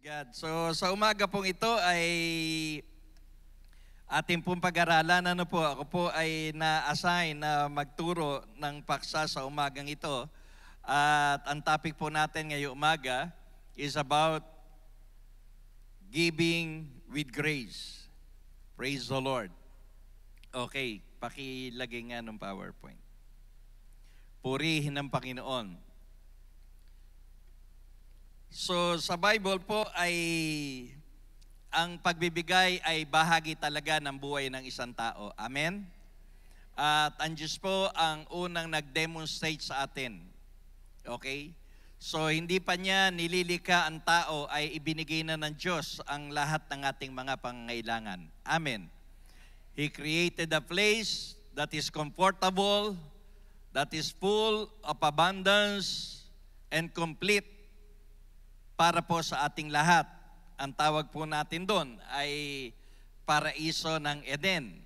God. So sa umaga pong ito ay ating pong pag-aralan. Ako po ay na-assign na magturo ng paksa sa umagang ito. At ang topic po natin ngayong umaga is about giving with grace. Praise the Lord. Okay, pakilagay nga ng PowerPoint. Purihin ng Panginoon. So sa Bible po ay ang pagbibigay ay bahagi talaga ng buhay ng isang tao. Amen? At ang Diyos po ang unang nag-demonstrate sa atin. Okay? So hindi pa niya nililika ang tao ay ibinigay na ng Diyos ang lahat ng ating mga pangangailangan. Amen. He created a place that is comfortable, that is full of abundance and complete para po sa ating lahat. Ang tawag po natin doon ay paraiso ng Eden,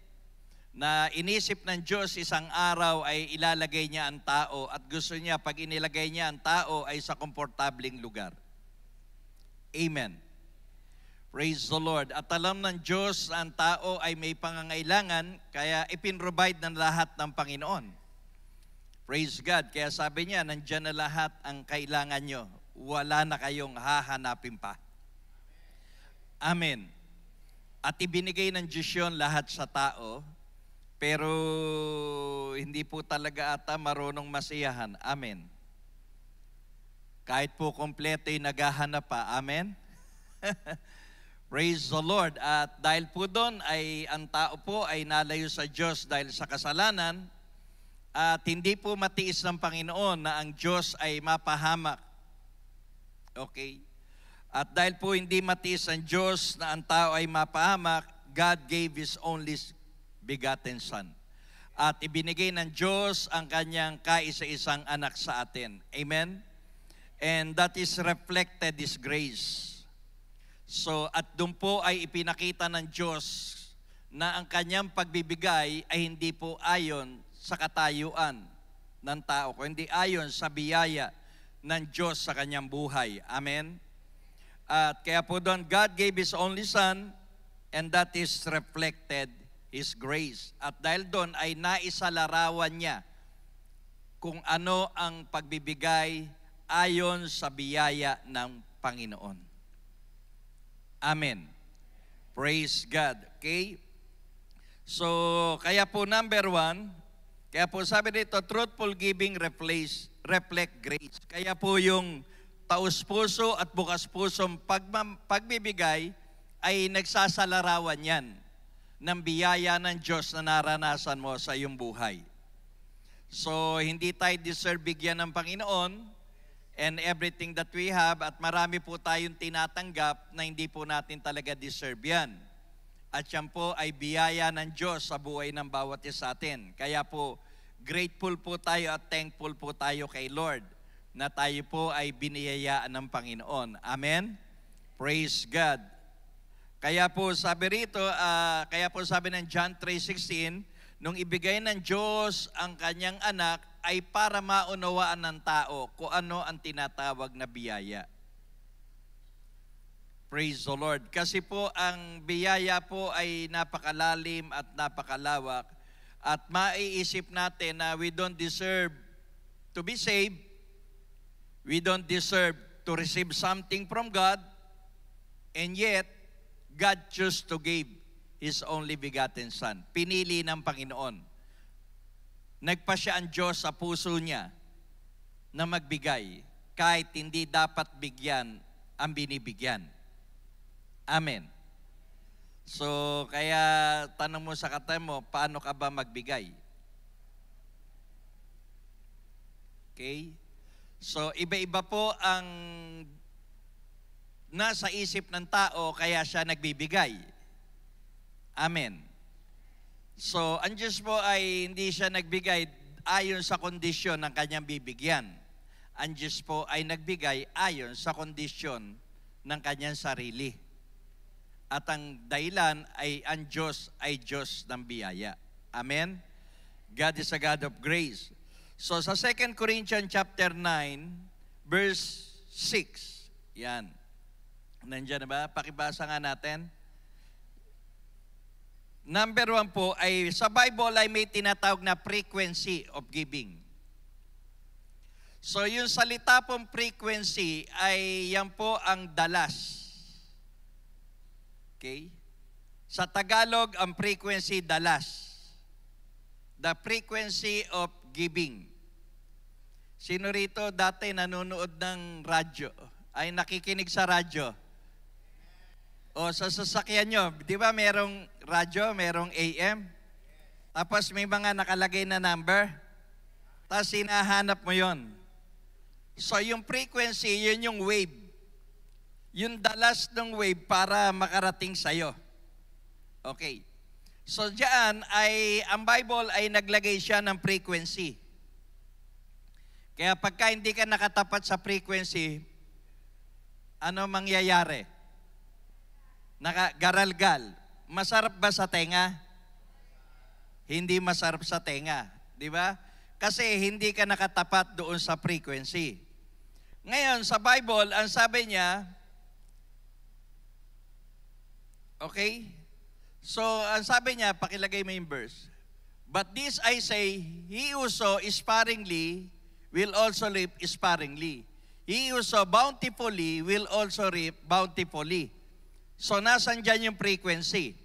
na inisip ng Diyos isang araw ay ilalagay niya ang tao at gusto niya pag inilagay niya ang tao ay sa komportabling lugar. Amen. Praise the Lord. At alam ng Diyos ang tao ay may pangangailangan, kaya ipinrovide ng lahat ng Panginoon. Praise God. Kaya sabi niya, nandiyan na lahat ang kailangan nyo. Wala na kayong hahanapin pa. Amen. At ibinigay ng Diyos yun lahat sa tao, pero hindi po talaga ata marunong masiyahan. Amen. Kahit po kompleto yung naghahanap pa. Amen. Praise the Lord. At dahil po doon ay ang tao po ay nalayo sa Diyos dahil sa kasalanan, at hindi po matiis ng Panginoon na ang Diyos ay mapahamak. Okay? At dahil po hindi matiis ang Diyos na ang tao ay mapahamak, God gave His only begotten Son. At ibinigay ng Diyos ang kanyang kaisa-isang anak sa atin. Amen? And that is reflected His grace. So, at doon po ay ipinakita ng Diyos na ang kanyang pagbibigay ay hindi po ayon sa katayuan ng tao, kundi ayon sa biyaya ng Diyos sa kanyang buhay. Amen? At kaya po doon, God gave His only Son, and that is reflected His grace. At dahil doon ay naisalarawan niya kung ano ang pagbibigay ayon sa biyaya ng Panginoon. Amen. Praise God. Okay? So, kaya po number 1, kaya po sabi dito, truthful giving reflect grace. Kaya po yung taus-puso at bukas-pusong pagbibigay ay nagsasalarawan yan ng biyaya ng Diyos na naranasan mo sa iyong buhay. So, hindi tayo deserve bigyan ng Panginoon and everything that we have, at marami po tayong tinatanggap na hindi po natin talaga deserve yan. At yan po ay biyaya ng Diyos sa buhay ng bawat isa atin. Kaya po, grateful po tayo at thankful po tayo kay Lord na tayo po ay biniyayaan ng Panginoon. Amen? Praise God. Kaya po sabi rito, kaya po sabi ng John 3:16, nung ibigay ng Diyos ang kanyang anak ay para maunawaan ng tao kung ano ang tinatawag na biyaya. Praise the Lord. Kasi po ang biyaya po ay napakalalim at napakalawak, at maiisip natin na we don't deserve to be saved, we don't deserve to receive something from God, and yet God chose to give His only begotten Son. Pinili ng Panginoon. Nagpasya ang Diyos sa puso niya na magbigay kahit hindi dapat bigyan ang binibigyan. Amen. So, kaya tanong mo sa katabi mo, paano ka ba magbigay? Okay? So, iba-iba po ang nasa isip ng tao, kaya siya nagbibigay. Amen. So, ang Diyos po ay hindi siya nagbigay ayon sa kondisyon ng kanyang bibigyan. Ang Diyos po ay nagbigay ayon sa kondisyon ng kanyang sarili. At ang dahilan ay ang Diyos ay Diyos ng biyaya. Amen? God is a God of grace. So sa 2 Corinthians chapter 9, verse 6, yan. Nandiyan na ba? Pakibasa nga natin. Number 1 po ay sa Bible ay may tinatawag na frequency of giving. So yung salita pong frequency ay yan po ang dalas. Okay? Sa Tagalog, ang frequency dalas. The frequency of giving. Sino rito dati nanonood ng radyo? Ay nakikinig sa radyo? O sa sasakyan nyo, di ba merong radyo, merong AM? Tapos may mga nakalagay na number. Tapos hinahanap mo yon. So yung frequency, yun yung wave. Yung dalas ng wave para makarating sa'yo. Okay. So diyan ay, ang Bible ay naglagay siya ng frequency. Kaya pagka hindi ka nakatapat sa frequency, ano mangyayari? Nakagaralgal. Masarap ba sa tenga? Hindi masarap sa tenga. Di ba? Kasi hindi ka nakatapat doon sa frequency. Ngayon, sa Bible, ang sabi niya, okay? So, ang sabi niya, pakilagay mo yung verse. But this I say, he who sow sparingly will also reap sparingly. He who sow bountifully will also reap bountifully. So, nasan dyan yung frequency?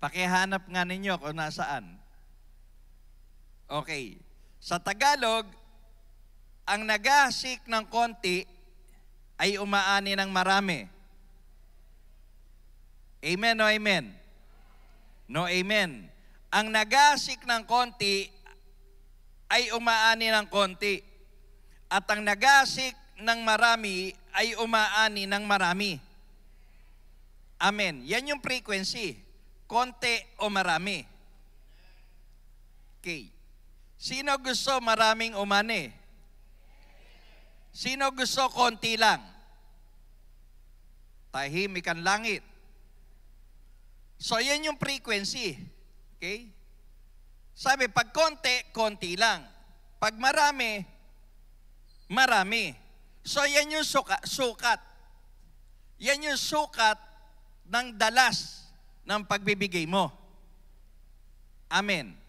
Pakihanap nga ninyo kung nasaan. Okay. Sa Tagalog, ang nagasik ng konti ay umaani ng marami. Amen o amen? No amen. Ang nagasik ng konti ay umaani ng konti. At ang nagasik ng marami ay umaani ng marami. Amen. Yan yung frequency. Konti o marami. Okay. Sino gusto maraming umani? Sino gusto konti lang? Tahimik ang langit. So yan yung frequency. Okay? Sabi, pag konti, konti lang. Pag marami, marami. So yan yung sukat. Yan yung sukat ng dalas ng pagbibigay mo. Amen.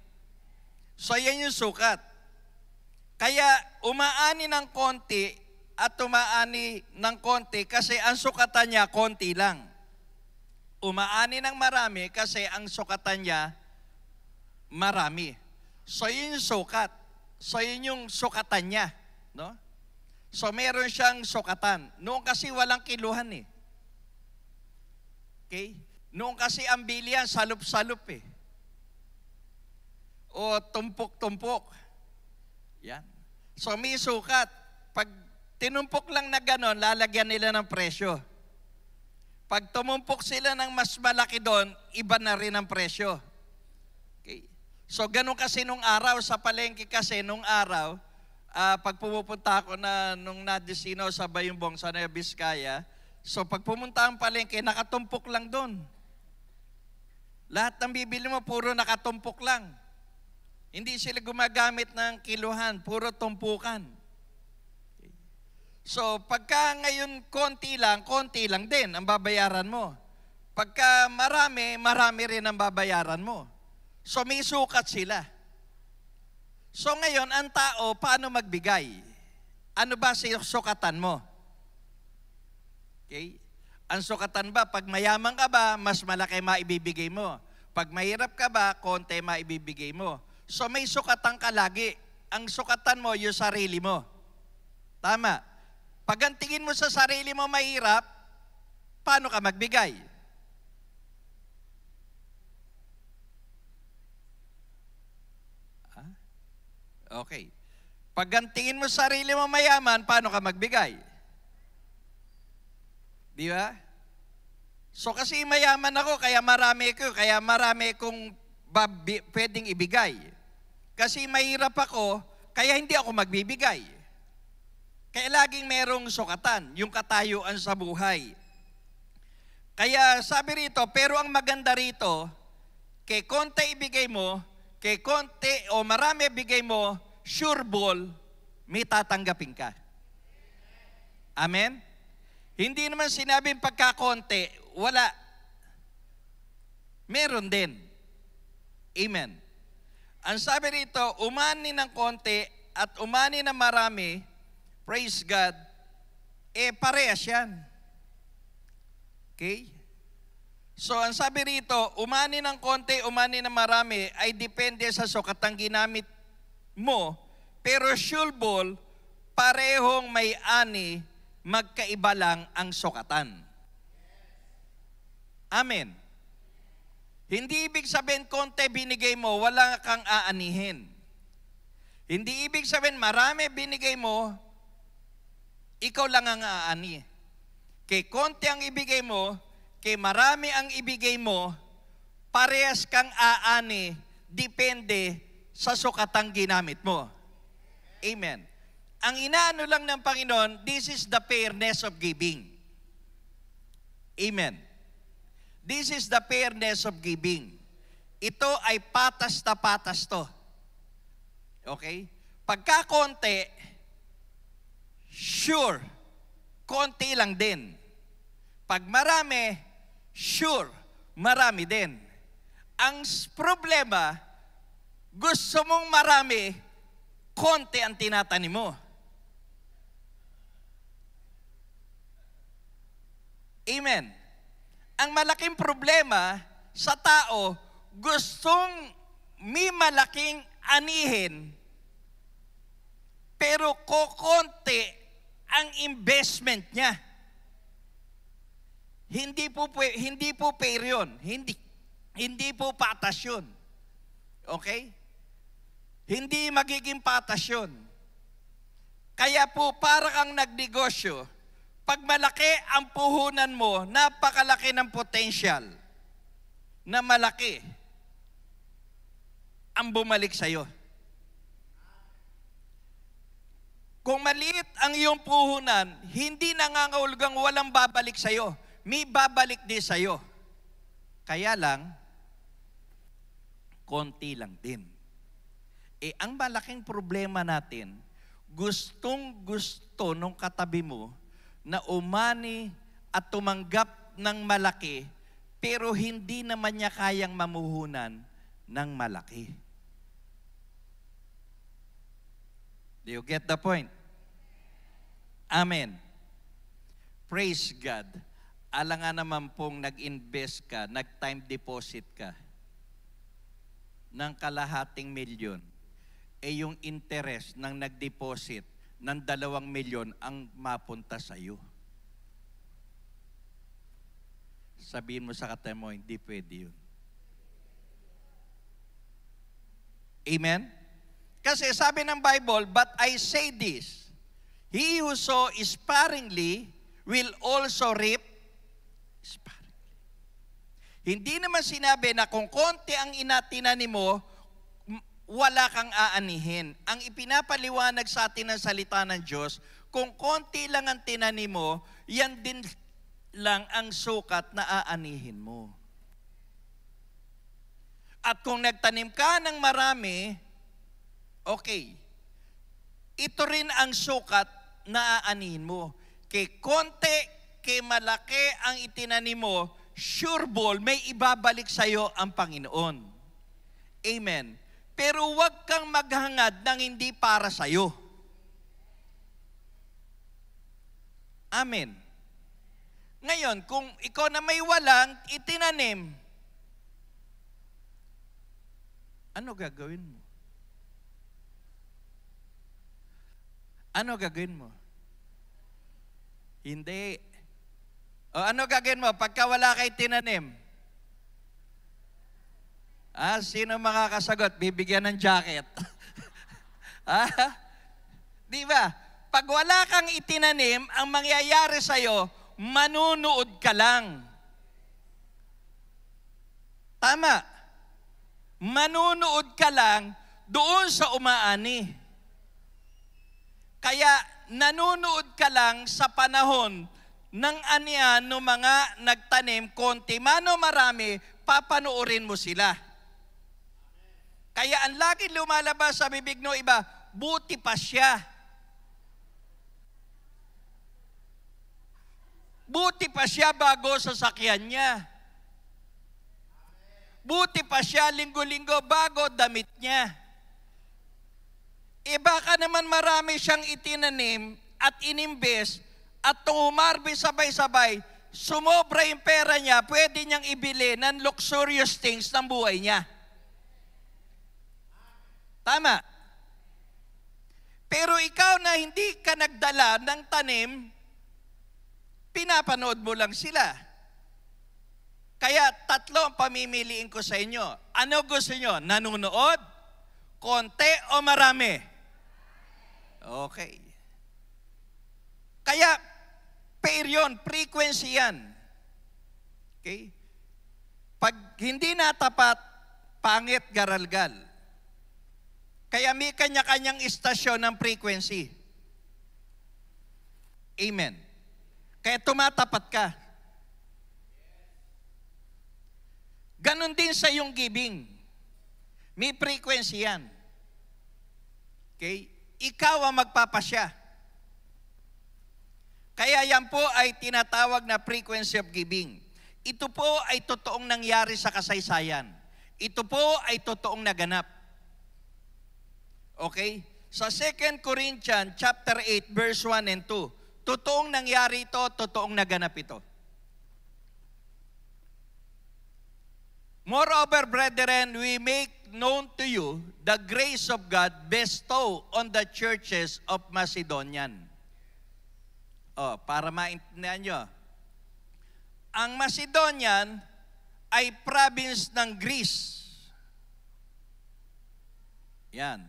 So yan yung sukat. Kaya umaani ng konti at umaani ng konti kasi ang sukatan niya konti lang. Umaani ng marami kasi ang sukatan niya marami. So yun yung sukat. So yun yung sukatan niya. No? So meron siyang sukatan. Noong kasi walang kiluhan eh. Okay? Noong kasi ang bilihan, salup-salup eh. O tumpok-tumpok. Yan. So may sukat. Pag tinumpok lang na ganon, lalagyan nila ng presyo. Pag tumumpok sila ng mas malaki doon, iba na rin ang presyo. Okay. So ganon kasi nung araw, sa palengke kasi nung araw, pag pumupunta ako na nung Nadesino sa Bayumbong sa Nueva Vizcaya, so pag pumunta ang palengke, nakatumpok lang doon. Lahat ng bibili mo, puro nakatumpok lang. Hindi sila gumagamit ng kiluhan, puro tumpukan. Okay. So pagka ngayon konti lang din ang babayaran mo. Pagka marami, marami rin ang babayaran mo. So may sukat sila. So ngayon, ang tao, paano magbigay? Ano ba sukatan mo? Okay? Ang sukatan ba, pag mayaman ka ba, mas malaki maibibigay mo. Pag mahirap ka ba, konti maibibigay mo. So may sukatan ka lagi. Ang sukatan mo, yung sarili mo. Tama. Pag ang tingin mo sa sarili mo mahirap, paano ka magbigay? Okay. Pag ang tingin mo sa sarili mo mayaman, paano ka magbigay? Di ba? So kasi mayaman ako, kaya marami kong pwedeng ibigay. Kasi mahirap ako, kaya hindi ako magbibigay. Kaya laging merong sukatan, yung katayuan sa buhay. Kaya sabi rito, pero ang maganda rito, kay konti ibigay mo, kay konti o marami ibigay mo, sure ball, may tatanggapin ka. Amen? Hindi naman sinabing pagkakonti, wala. Meron din. Amen. Ang sabi rito, umani ng konti at umani ng marami, praise God, parehas yan. Okay? So, ang sabi rito, umani ng konti, umani ng marami, ay depende sa sukatang ginamit mo, pero sure ball, parehong may ani, magkaiba lang ang sukatan. Amen. Hindi ibig sabihin, konti binigay mo, wala kang aanihin. Hindi ibig sabihin, marami binigay mo, ikaw lang ang aani. Kay konti ang ibigay mo, kay marami ang ibigay mo, parehas kang aani, depende sa sukatang ginamit mo. Amen. Ang inaano lang ng Panginoon, this is the fairness of giving. Amen. This is the fairness of giving. Ito ay patas na patas to. Okay? Pagka konti, sure, konti lang din. Pag marami, sure, marami din. Ang problema, gusto mong marami, konti ang tinatanim mo. Amen. Ang malaking problema sa tao, gustong may malaking anihin, pero kokonti ang investment niya. Hindi po fair yun. Hindi po patas yun. Okay? Hindi magiging patas yun. Kaya po para kang nagnegosyo, pag malaki ang puhunan mo, napakalaki ng potential na malaki ang bumalik sa'yo. Kung maliit ang iyong puhunan, hindi nangangahulugang walang babalik sa'yo. May babalik din sa'yo. Kaya lang, konti lang din. Ang malaking problema natin, gustong-gusto nung katabi mo na umani at tumanggap ng malaki, pero hindi naman niya kayang mamuhunan ng malaki. Do you get the point? Amen. Praise God. Alam nga naman pong nag-invest ka, nag-time deposit ka ng $250,000, yung interest ng nag-deposit ng 2,000,000 ang mapunta sa iyo. Sabihin mo sa katabi mo, hindi pwede yun. Amen? Kasi sabi ng Bible, but I say this, he who sow sparingly will also reap sparingly. Hindi naman sinabi na kung konti ang inatinanim mo, wala kang aanihin. Ang ipinapaliwanag sa atin ng salita ng Diyos, kung konti lang ang tinanim mo, yan din lang ang sukat na aanihin mo. At kung nagtanim ka ng marami, okay, ito rin ang sukat na aanihin mo. Kay konti, kay malaki ang itinanim mo, sure ball, may ibabalik sa iyo ang Panginoon. Amen. Pero huwag kang maghangad ng hindi para sa iyo. Amen. Ngayon, kung ikaw na may walang itinanim, ano gagawin mo? Ano gagawin mo? Hindi. O ano gagawin mo pagka wala kay tinanim? Sino makakasagot? Bibigyan ng jacket. Di ba? Pag wala kang itinanim, ang mangyayari sa'yo, manunood ka lang. Tama. Manunood ka lang doon sa umaani. Kaya nanunood ka lang sa panahon ng anihan ng mga nagtanim, konti mano marami, papanoorin mo sila. Kaya ang lagi lumalabas sa bibig ng iba, buti pa siya. pa siya bago sa sakyan niya. Buti pa siya linggo-linggo bago damit niya. Baka naman marami siyang itinanim at inimbes at tumarbi sabay-sabay, sumobra yung pera niya, pwede niyang ibili ng luxurious things ng buhay niya. Tama. Pero ikaw na hindi ka nagdala ng tanim, pinapanood mo lang sila. Kaya tatlo ang pamimiliin ko sa inyo. Ano gusto nyo? Nanonood? Konti o marami? Okay. Kaya, pair yun, frequency yan. Okay? Pag hindi natapat, pangit garalgal. Kaya may kanya-kanyang istasyon ng frequency. Amen. Kaya tumatapat ka. Ganon din sa iyong giving. May frequency yan. Okay? Ikaw ang magpapasya. Kaya yan po ay tinatawag na frequency of giving. Ito po ay totoong nangyari sa kasaysayan. Ito po ay totoong naganap. Okay? Sa 2 Corinthians chapter 8 verse 1 and 2, totoong nangyari ito, totoong naganap ito. Moreover, brethren, we make known to you the grace of God bestowed on the churches of Macedonian. Para maintindihan nyo. Ang Macedonian ay province ng Greece. Yan.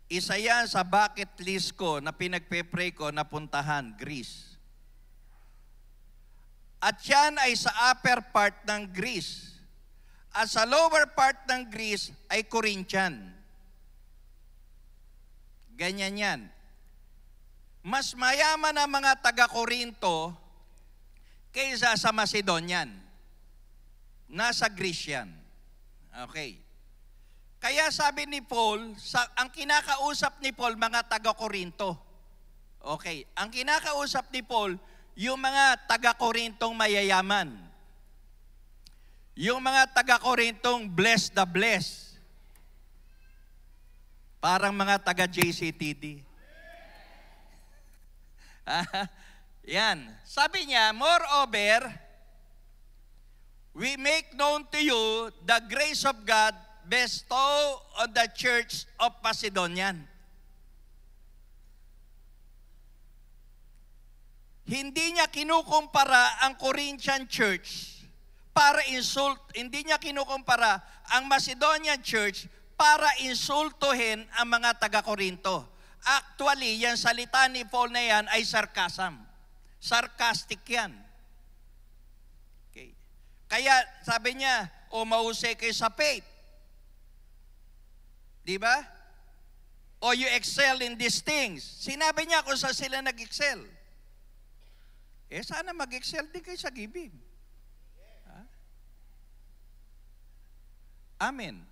Isa yan sa bucket list ko na pinagpe-pray ko na puntahan, Greece. At yan ay sa upper part ng Greece. At sa lower part ng Greece ay Corinthian. Ganyan yan. Mas mayaman ang mga taga-Corinto kaysa sa Macedonian. Nasa Greece yan. Okay. Kaya sabi ni Paul, ang kinakausap ni Paul, mga taga-Corinto. Okay. Ang kinakausap ni Paul, yung mga taga-Corintong mayayaman. Yung mga taga-Corintong blessed the blessed. Parang mga taga-JCTD. Yan. Sabi niya, moreover, we make known to you the grace of God bestowed on the church of Macedonian. Hindi niya kinukumpara ang Corinthian church para hindi niya kinukumpara ang Macedonian church para insultuhin ang mga taga-Corinto. Actually, yung salita ni Paul na yan ay sarcasm. Sarcastic yan. Okay. Kaya sabi niya, mahusay kayo sa faith. Di ba? O you excel in these things. Sinabi niya kung saan sila nag-excel. Sana mag-excel din kayo sa giving. Amen.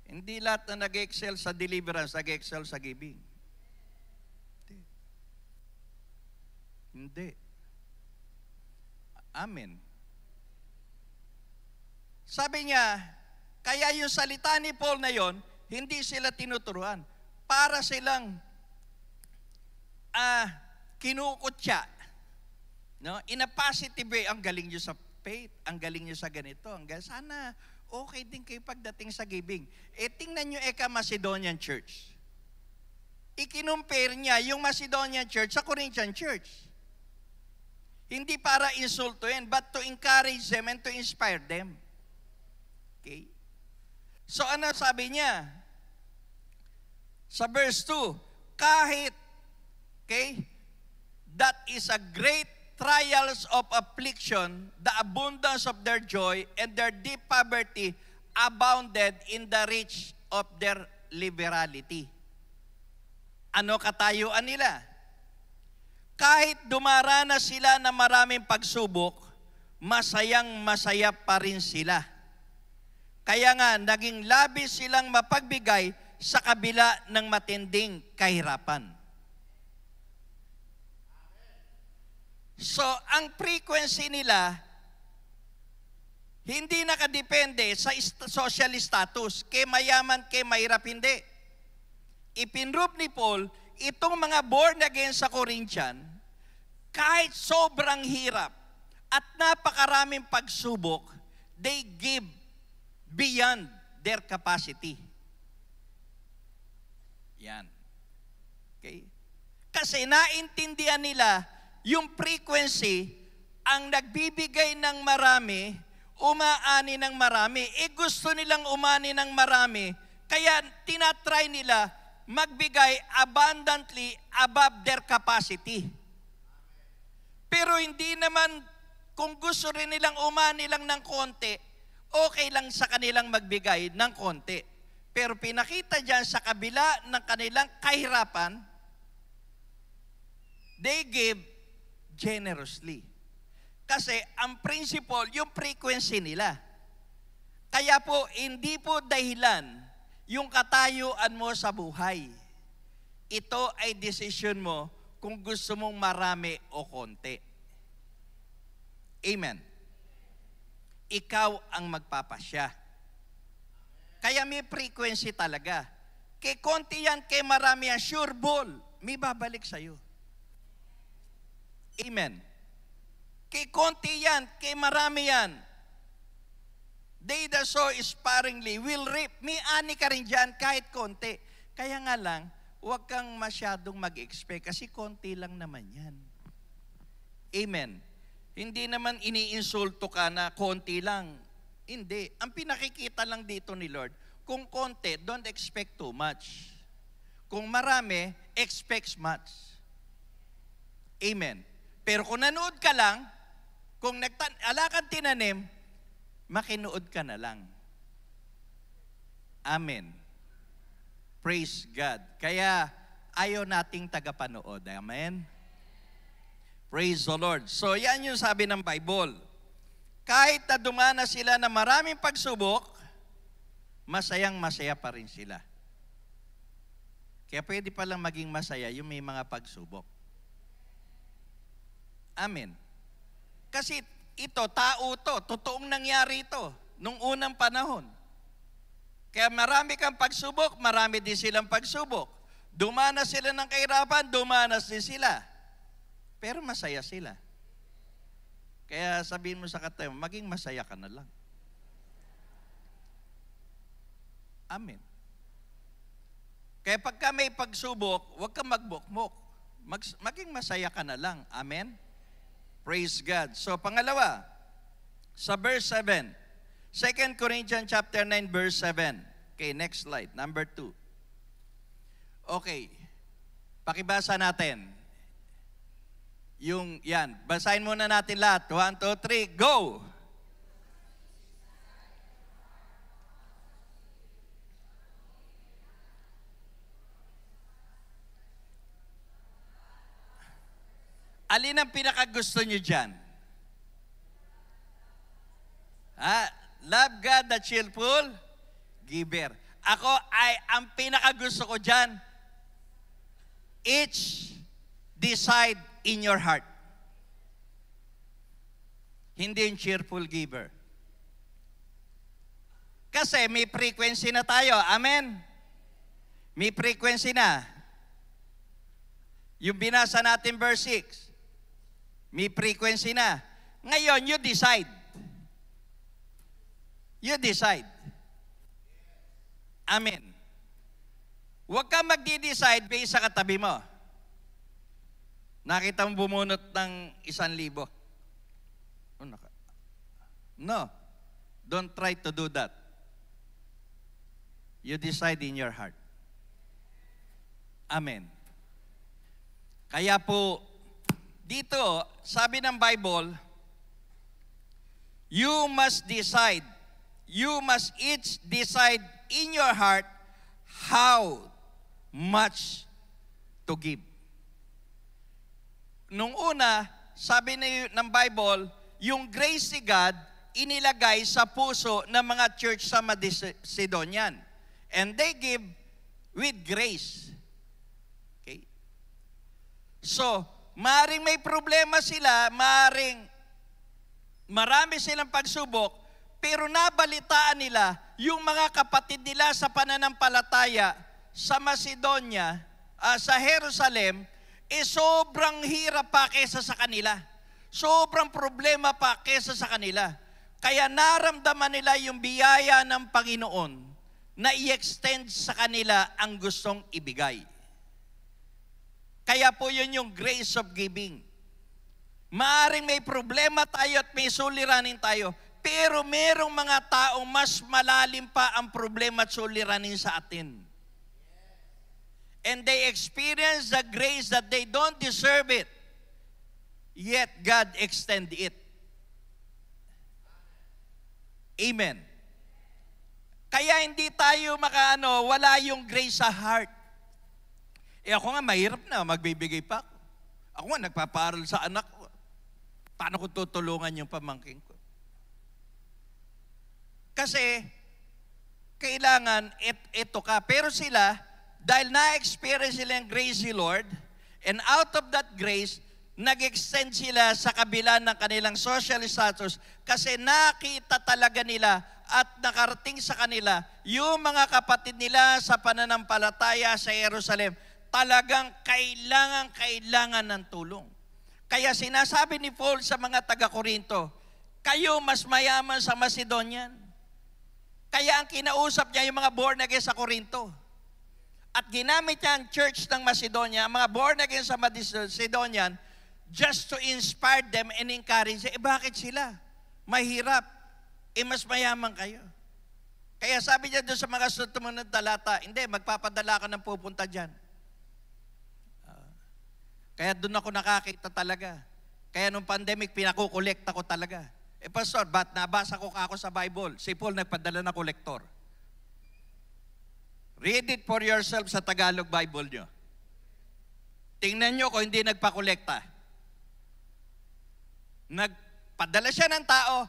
Hindi lahat na nag-excel sa deliverance, nag-excel sa giving. Hindi. Amen. Sabi niya, kaya yung salita ni Paul na yon, hindi sila tinuturuan. Para silang kinukutya. No? In a positive way, ang galing nyo sa faith, ang galing nyo sa ganito. Sana okay din kayo pagdating sa giving. Tingnan nyo Macedonian Church. Ikinumpare niya yung Macedonian Church sa Corinthian Church. Hindi para insultuin, but to encourage them and to inspire them. Okay? So ano sabi niya? Sa verse 2, kahit, okay, that is a great trials of affliction, the abundance of their joy and their deep poverty abounded in the rich of their liberality. Ano katayuan nila? Kahit dumaranas sila ng maraming pagsubok, masayang-masaya pa rin sila. Kaya nga, naging labis silang mapagbigay sa kabila ng matinding kahirapan. So, ang frequency nila, hindi nakadepende sa social status. Kay mayaman, kay mahirap, hindi. Ipinrove ni Paul, itong mga born again sa Corinthian, kahit sobrang hirap at napakaraming pagsubok, they give beyond their capacity. Yan. Okay? Kasi naintindihan nila yung frequency ang nagbibigay ng marami, umaani ng marami. Gusto nilang umani ng marami, kaya tinatry nila magbigay abundantly above their capacity. Pero hindi naman, kung gusto rin nilang umani lang ng konti, okay lang sa kanilang magbigay ng konti. Pero pinakita dyan sa kabila ng kanilang kahirapan, they give generously. Kasi ang principle, yung frequency nila. Kaya po, hindi po dahilan yung katayuan mo sa buhay. Ito ay decision mo kung gusto mong marami o konti. Amen. Ikaw ang magpapasya. Kaya may frequency talaga. Kay konti yan, kay marami yan, sure ball, may babalik sa'yo. Amen. Kay konti yan, kay marami yan. They that sow sparingly will reap. May ani ka rin dyan kahit konti. Kaya nga lang, huwag kang masyadong mag-expect kasi konti lang naman yan. Amen. Hindi naman iniinsulto ka na konti lang. Hindi. Ang pinakikita lang dito ni Lord, kung konti, don't expect too much. Kung marami, expect much. Amen. Pero kung nanood ka lang, kung alakad tinanim, makinuod ka na lang. Amen. Praise God. Kaya ayaw nating tagapanood. Amen. Praise the Lord. So yan yung sabi ng Bible. Kahit na dumana sila na maraming pagsubok, masayang masaya pa rin sila. Kaya pwede palang maging masaya yung may mga pagsubok. Amen. Kasi ito, tao to, totoong nangyari ito nung unang panahon. Kaya marami kang pagsubok, marami din silang pagsubok. Dumanas sila ng kahirapan, dumanas din sila. Pero masaya sila. Kaya sabihin mo sa katayo, maging masaya ka na lang. Amen. Kaya pagka may pagsubok, huwag kang magbukmok. Maging masaya ka na lang. Amen? Praise God. So pangalawa, sa verse 7, 2 Corinthians chapter 9, verse 7. Okay, next slide, number 2. Okay, pakibasa natin. Yung, yan, basahin muna natin lahat. 1, 2, 3, go! Alin ang pinakagusto nyo dyan? Love God, the cheerful giver. Ako ay, ang pinakagusto ko dyan, each decide in your heart. Hindi yung cheerful giver. Kasi may frequency na tayo. Amen? May frequency na. Yung binasa natin verse 6. May frequency na. Ngayon, you decide. You decide. Amen. Huwag kang magdi-decide based sa katabi mo. Nakita mo bumunot ng 1,000. No. Don't try to do that. You decide in your heart. Amen. Kaya po, dito, sabi ng Bible, you must decide, you must each decide in your heart how much to give. Nung una, sabi ng Bible, yung grace ni God, inilagay sa puso ng mga church sa Macedonian. And they give with grace. Okay? So, Maaring may problema sila, maaring marami silang pagsubok, pero nabalitaan nila yung mga kapatid nila sa pananampalataya sa Macedonia, sa Jerusalem, sobrang hirap pa kesa sa kanila. Sobrang problema pa kesa sa kanila. Kaya naramdaman nila yung biyaya ng Panginoon na i-extend sa kanila ang gustong ibigay. Kaya po yun yung grace of giving. Maaring may problema tayo at may suliranin tayo, pero merong mga taong mas malalim pa ang problema at suliranin sa atin. And they experience the grace that they don't deserve it, yet God extend it. Amen. Kaya hindi tayo wala yung grace sa heart. Ako nga, mahirap na, magbibigay pa ako. Ako nga, nagpaparal sa anak ko. Paano ko tutulungan yung pamangkin ko? Kasi, kailangan, ito ka. Pero sila, dahil na-experience sila yung grace ni Lord, and out of that grace, nag-extend sila sa kabila ng kanilang social status kasi nakita talaga nila at nakarating sa kanila yung mga kapatid nila sa pananampalataya sa Jerusalem, talagang kailangan ng tulong. Kaya sinasabi ni Paul sa mga taga-Korinto, kayo mas mayaman sa Macedonian. Kaya ang kinausap niya yung mga born again sa Korinto. At ginamit niya ang church ng Macedonia, ang mga born again sa Macedonian, just to inspire them and encourage them. Bakit sila? Mahirap. Mas mayaman kayo. Kaya sabi niya doon sa mga sumunod na talata, hindi, magpapadala ka ng pupunta dyan. Kaya doon ako nakakita talaga. Kaya nung pandemic, pinakukolekta ko talaga. Pastor, ba't nabasa ko ako sa Bible? Si Paul nagpadala na kolektor. Read it for yourself sa Tagalog Bible nyo. Tingnan nyo kung hindi nagpakolekta. Nagpadala siya ng tao,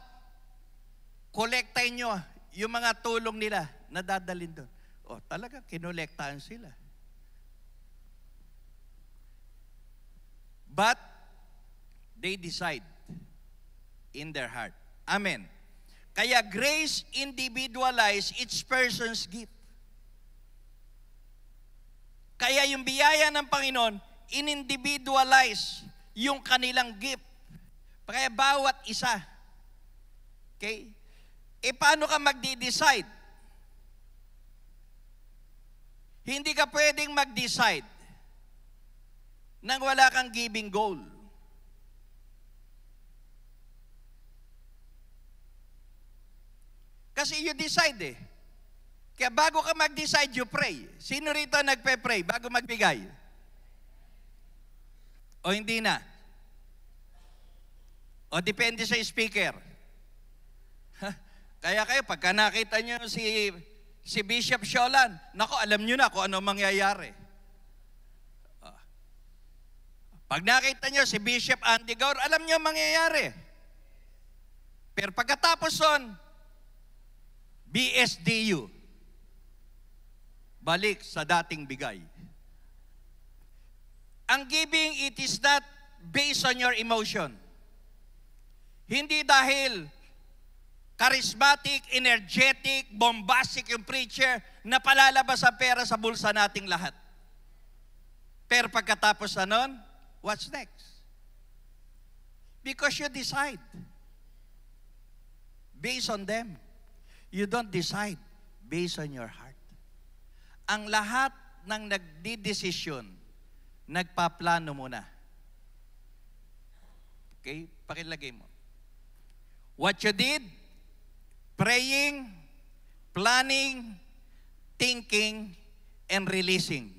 kolektahin nyo yung mga tulong nila na dadalhin doon. Talaga, kinolektahan sila. But they decide in their heart. Amen. Kaya grace individualize each person's gift. Kaya yung biyaya ng Panginoon, in-individualize yung kanilang gift. Kaya bawat isa. Okay? Paano ka magdi-decide? Hindi ka pwedeng mag-decide nang wala kang giving goal. Kasi you decide Kaya bago ka mag-decide, you pray. Sino rito nagpe-pray bago magbigay? O hindi na? O depende sa speaker? Kaya kayo, pagka nakita nyo si Bishop Sholan, nako, alam nyo na kung ano mangyayari. Pag nakita nyo si Bishop Andy Gaur, alam nyo mangyayari. Pero pagkatapos nun, BSDU, balik sa dating bigay. Ang giving, it is not based on your emotion. Hindi dahil charismatic, energetic, bombastic yung preacher na palalabas ang pera sa bulsa nating lahat. Pero pagkatapos na nun, what's next? Because you decide based on them. You don't decide based on your heart. Ang lahat ng nagdidesisyon, nagpaplano muna. Okay? Pakilagay mo. What you did, praying, planning, thinking, and releasing.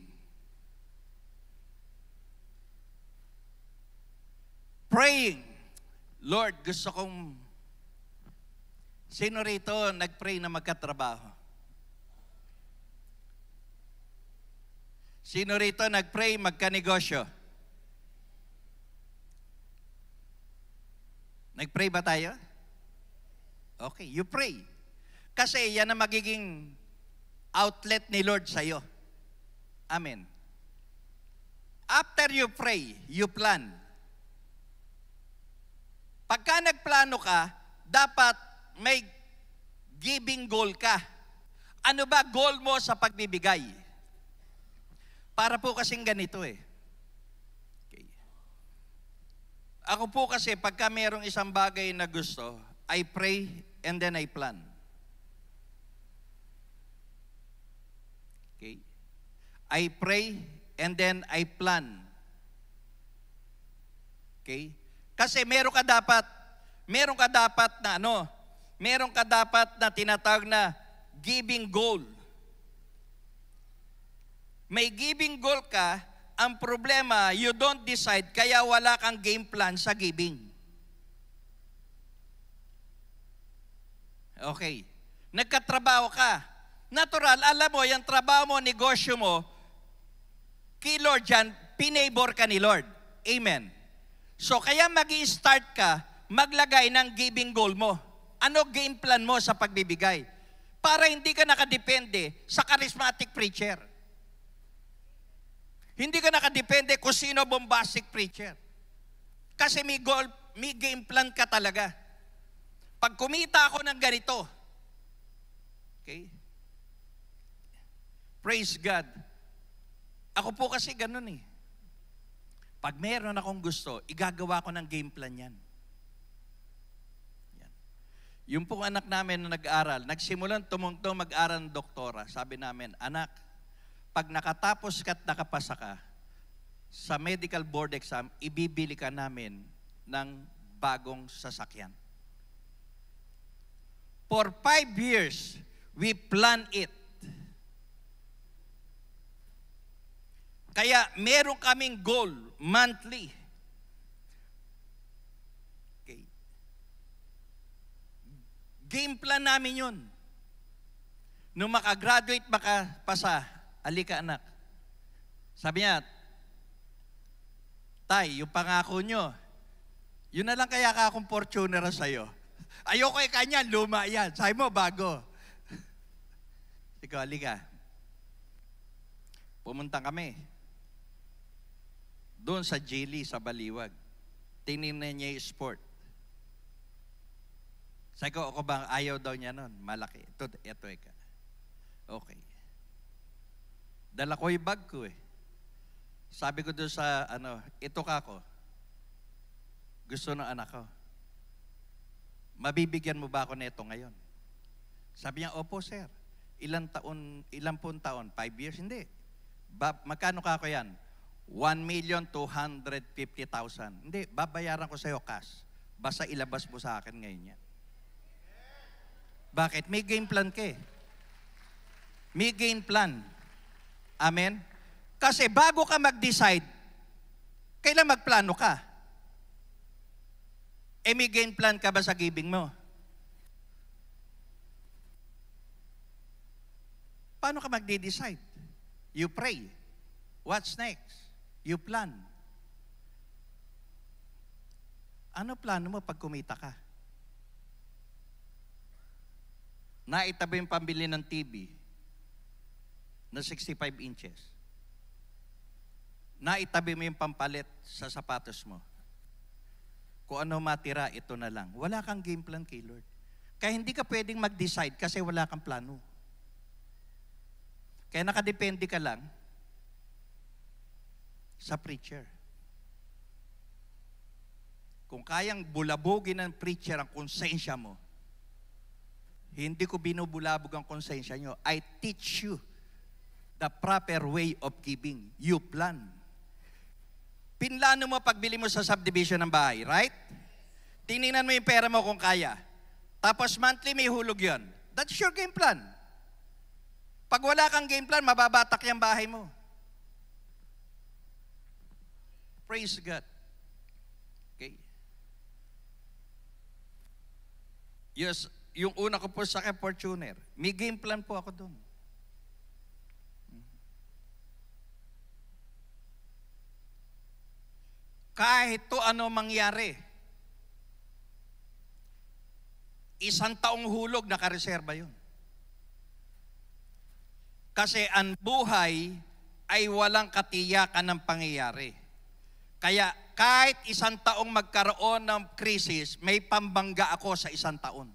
Praying. Lord, gusto kong... Sino rito nag-pray na magkatrabaho? Sino rito nag-pray magkanegosyo? Nag-pray ba tayo? Okay, you pray. Kasi yan ang magiging outlet ni Lord sa'yo. Amen. After you pray, you plan. Pagka nagplano ka, dapat may giving goal ka. Ano ba goal mo sa pagbibigay? Para po kasing ganito eh. Okay. Ako po kasi pagka merong isang bagay na gusto, I pray and then I plan. Okay. I pray and then I plan. Okay? Kasi meron ka dapat na tinatawag na giving goal. May giving goal ka, ang problema, you don't decide, kaya wala kang game plan sa giving. Okay. Nagkatrabaho ka. Natural, alam mo, yung trabaho mo, negosyo mo, kay Lord yan, pinabor ka ni Lord. Amen. So, kaya mag-i-start ka, maglagay ng giving goal mo. Ano game plan mo sa pagbibigay? Para hindi ka nakadepende sa charismatic preacher. Hindi ka nakadepende kung sino bombastic preacher. Kasi may goal, may game plan ka talaga. Pag kumita ako ng ganito, okay? Praise God. Ako po kasi ganun eh. Pag meron akong gusto, igagawa ko ng game plan yan. Yan. Yung pong anak namin na nag-aral, nagsimulan tumungtong mag-aral ng doktora. Sabi namin, anak, pag nakatapos ka at nakapasa ka, sa medical board exam, ibibili ka namin ng bagong sasakyan. For 5 years, we plan it. Kaya meron kaming goal monthly. Okay. Game plan namin yun. Nung makagraduate, makapasa, alika anak. Sabi niya, Tay, yung pangako nyo, yun na lang kaya ka akong Fortuner sa'yo. Ayoko kay kanya, luma yan. Sabi mo, bago. Ikaw, alika. Pumunta kami. Doon sa Jilly, sa Baliwag. Tinignan niya yung sport. Sabi ko, ako bang ayaw daw niya nun? Malaki. Ito. Okay. Dala ko yung bag ko eh. Sabi ko doon sa, ito ka ko. Gusto ng anak ko. Mabibigyan mo ba ako nito ngayon? Sabi niya, opo sir. Ilang pong taon? 5 years? Hindi. Magkano ka ako yan? 1,250,000. Hindi, babayaran ko sa'yo cash. Basta ilabas mo sa akin ngayon yan. Bakit? May game plan ka eh. May game plan. Amen? Kasi bago ka mag-decide, kailan magplano ka? May game plan ka ba sa giving mo? Paano ka magde-decide? You pray. What's next? You plan. Ano plano mo pag kumita ka? Naitabi yung pambili ng TV na 65 inches. Naitabi mo yung pampalit sa sapatos mo. Kung ano matira, ito na lang. Wala kang game plan kay Lord. Kaya hindi ka pwedeng mag-decide kasi wala kang plano. Kaya nakadepende ka lang sa preacher. Kung kayang bulabugin ng preacher ang konsensya mo, hindi ko binubulabog ang konsensya nyo. I teach you the proper way of giving. You plan. Pinlano mo pagbili mo sa subdivision ng bahay, right? Tinignan mo yung pera mo kung kaya. Tapos monthly may hulog yon. That's your game plan. Pag wala kang game plan, mababatak yung bahay mo. Praise God. Okay. Yes, yung una ko po sa Fortuner, may game plan po ako doon. Kahit to ano mangyari, 1 taong hulog, nakareserba yun. Kasi ang buhay ay walang katiyakan ng pangyayari. Kaya kahit isang taong magkaroon ng krisis, may pambangga ako sa isang taon.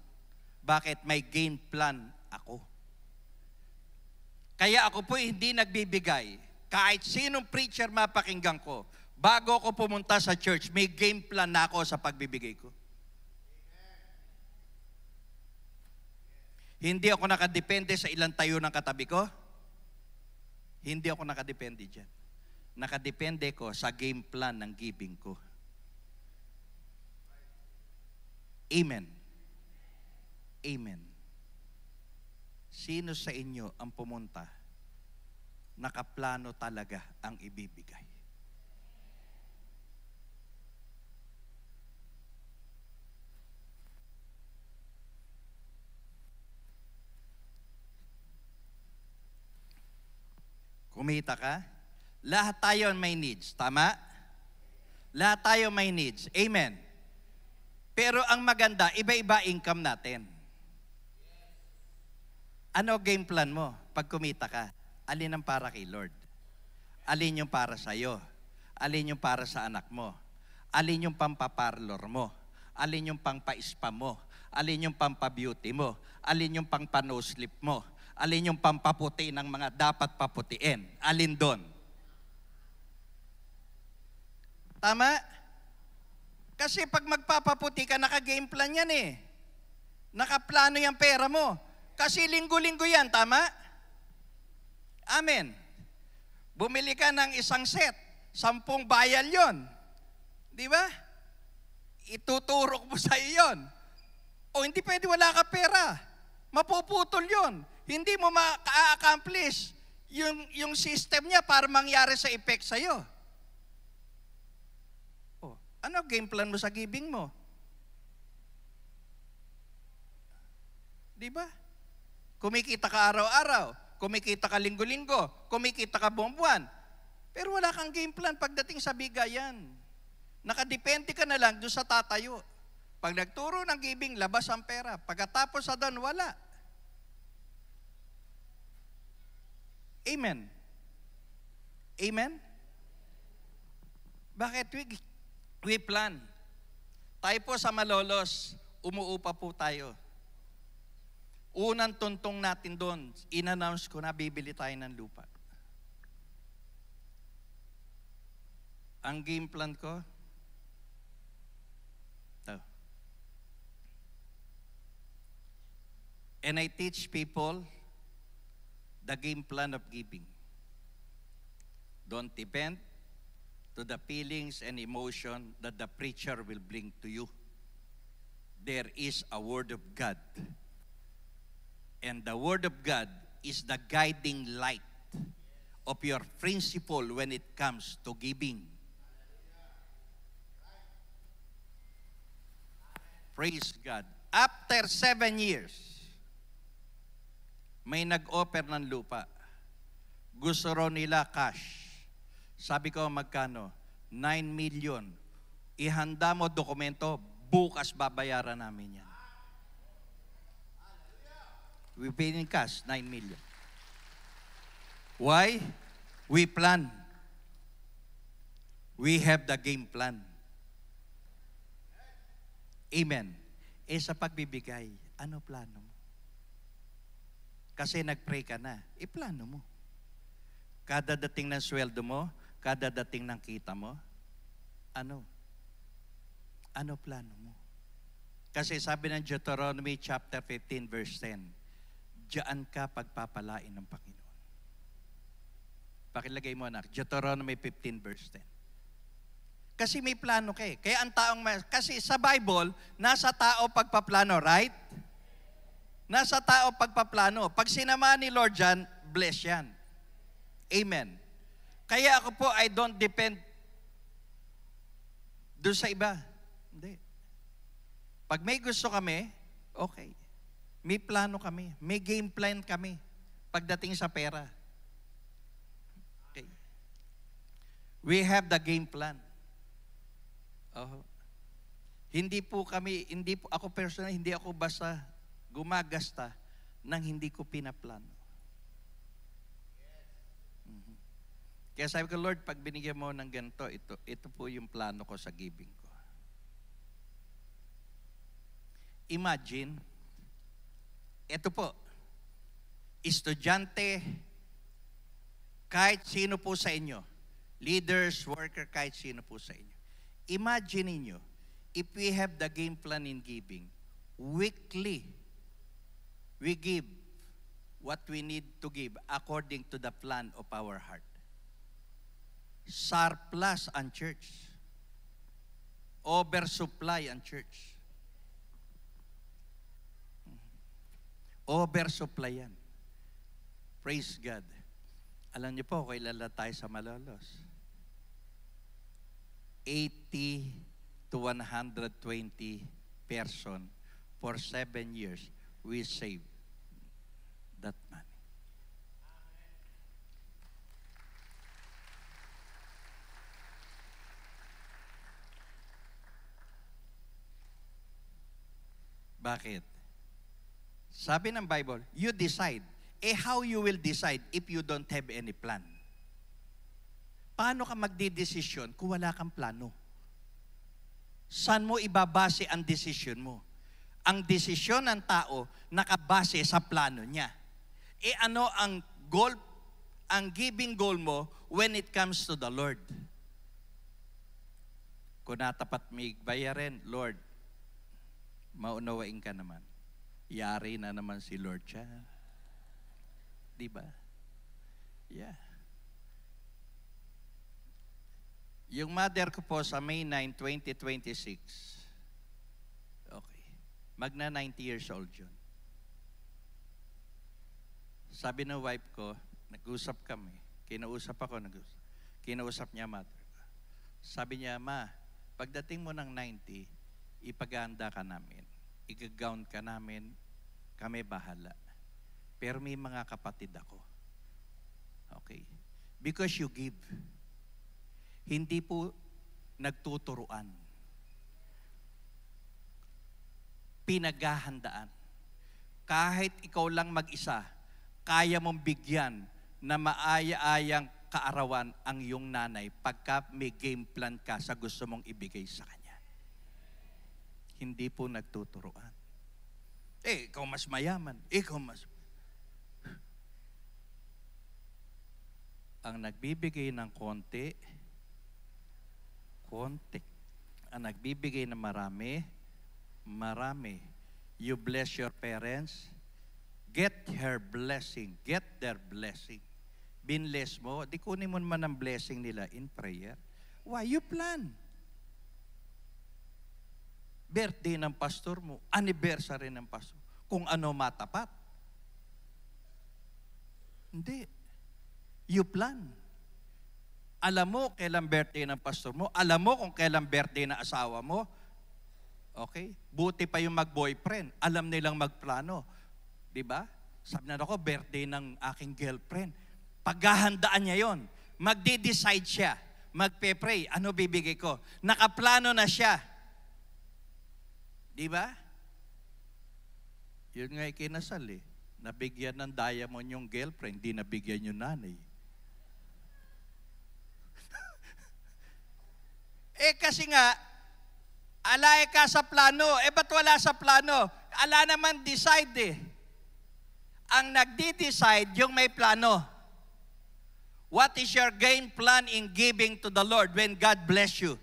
Bakit? May game plan ako. Kaya ako po hindi nagbibigay. Kahit sinong preacher mapakinggan ko, bago ako pumunta sa church, may game plan na ako sa pagbibigay ko. Hindi ako nakadepende sa ilang tayo ng katabi ko. Hindi ako nakadepende dyan. Nakadepende ko sa game plan ng giving ko. Amen. Amen. Sino sa inyo ang pumunta, nakaplano talaga ang ibibigay? Kumita ka? Lahat tayo may needs. Tama? Lahat tayo may needs. Amen. Pero ang maganda, iba-iba income natin. Ano game plan mo pag kumita ka? Alin ang para kay Lord? Alin yung para sa'yo? Alin yung para sa anak mo? Alin yung pampaparlor mo? Alin yung pampa-spa mo? Alin yung pampa-beauty mo? Alin yung pampa-no-sleep mo? Alin yung pampaputi ng mga dapat paputiin? Alin doon? Tama? Kasi pag magpapaputi ka, naka-game plan yan eh. Nakaplano yung pera mo. Kasi linggo-linggo yan, tama? Amen. Bumili ka ng isang set, 10 bayal yon. Di ba? Ituturok mo sa iyon. O hindi pwede wala ka pera. Mapuputol yon. Hindi mo ma-accomplish yung system niya para mangyari sa effect sa'yo. Oh, ano game plan mo sa giving mo? Di ba? Kumikita ka araw-araw, kumikita ka linggo-linggo, kumikita ka buwan-buwan. Pero wala kang game plan pagdating sa bigayan. Nakadepende ka na lang doon sa tatayo. Pag nagturo ng giving, labas ang pera. Pagkatapos sa doon, wala. Amen. Amen? Bakit? We plan. Tayo po sa Malolos, umuupa po tayo. Unang tuntong natin doon, in-announce ko na bibili tayo ng lupa. Ang game plan ko, ito. And I teach people the game plan of giving. Don't depend to the feelings and emotion that the preacher will bring to you. There is a Word of God. And the Word of God is the guiding light of your principle when it comes to giving. Praise God. After 7 years, may nag-offer ng lupa. Gusto raw nila cash. Sabi ko, magkano? 9 million. Ihanda mo dokumento, bukas babayaran namin yan. We pay in cash, 9 million. Why? We plan. We have the game plan. Amen. Sa pagbibigay, ano plano mo? Kasi nag-pray ka na, iplano mo. Kada dating ng sweldo mo, kada dating ng kita mo, ano plano mo? Kasi sabi ng Deuteronomy chapter 15 verse 10, diyan ka pagpapalain ng Panginoon. Pakilagay mo anak, Deuteronomy 15 verse 10. Kasi may plano ka eh. Kaya ang taong, kasi sa Bible, nasa tao pagpaplano, right? Nasa tao pagpaplano. Pag sinama ni Lord yan, bless yan. Amen. Kaya ako po, I don't depend doon sa iba. Hindi. Pag may gusto kami, okay. May plano kami. May game plan kami pagdating sa pera. Okay. We have the game plan. Oh. Hindi po ako personal, hindi ako basta gumagasta nang hindi ko pinaplano. Kaya sabi ko, Lord, pag binigyan mo ng ganito, ito po yung plano ko sa giving ko. Imagine, ito po, estudyante, kahit sino po sa inyo, leaders, worker, kahit sino po sa inyo. Imagine niyo, if we have the game plan in giving, weekly, we give what we need to give according to the plan of our heart. Surplus ang church. Oversupply ang church. Oversupply yan. Praise God. Alam niyo po, kailan tayo sa Malolos? 80 to 120 person for 7 years, we saved that money. Bakit? Sabi ng Bible, you decide. How you will decide if you don't have any plan? Paano ka magdidesisyon kung wala kang plano? Saan mo ibabase ang desisyon mo? Ang desisyon ng tao nakabase sa plano niya. Ano ang goal, ang giving goal mo when it comes to the Lord? Kung natapat may bayarin, Lord, maunawain ka naman. Yari na naman si Lord siya. Diba? Yeah. Yung mother ko po sa May 9, 2026, okay, magna 90 years old yun. Sabi ng wife ko, nag-usap kami, kinausap niya mother ko. Sabi niya, Ma, pagdating mo ng 90, ipaganda ka namin, i-gown ka namin, kami bahala. Pero may mga kapatid ako. Okay? Because you give. Hindi po nagtuturuan. Pinaghahandaan. Kahit ikaw lang mag-isa, kaya mong bigyan na maaya-ayang kaarawan ang iyong nanay pagka may game plan ka sa gusto mong ibigay sa kanya. Hindi po nagtuturuan. Ikaw mas mayaman. Ikaw mas... Ang nagbibigay ng konti, ang nagbibigay ng marami, marami. You bless your parents, get her blessing, get their blessing. Binless mo, di kunin mo naman ang blessing nila in prayer. Why? You plan. Birthday ng pastor mo, anniversary ng pastor, kung ano matapat. Hindi. You plan. Alam mo kailan birthday ng pastor mo, alam mo kung kailan birthday ng asawa mo. Okay? Buti pa yung mag-boyfriend, alam nilang magplano. Diba? Sabi na ako, birthday ng aking girlfriend. Paghahandaan niya yon. Magde-decide siya. Magpe-pray. Ano bibigay ko? Nakaplano na siya. Diba? Yun nga ikinasal eh. Nabigyan ng diamond yung girlfriend, di nabigyan yung nanay. Kasi nga, alay ka sa plano. Ba't wala sa plano? Ala naman decide eh. Ang nagdi-decide yung may plano. What is your game plan in giving to the Lord when God bless you?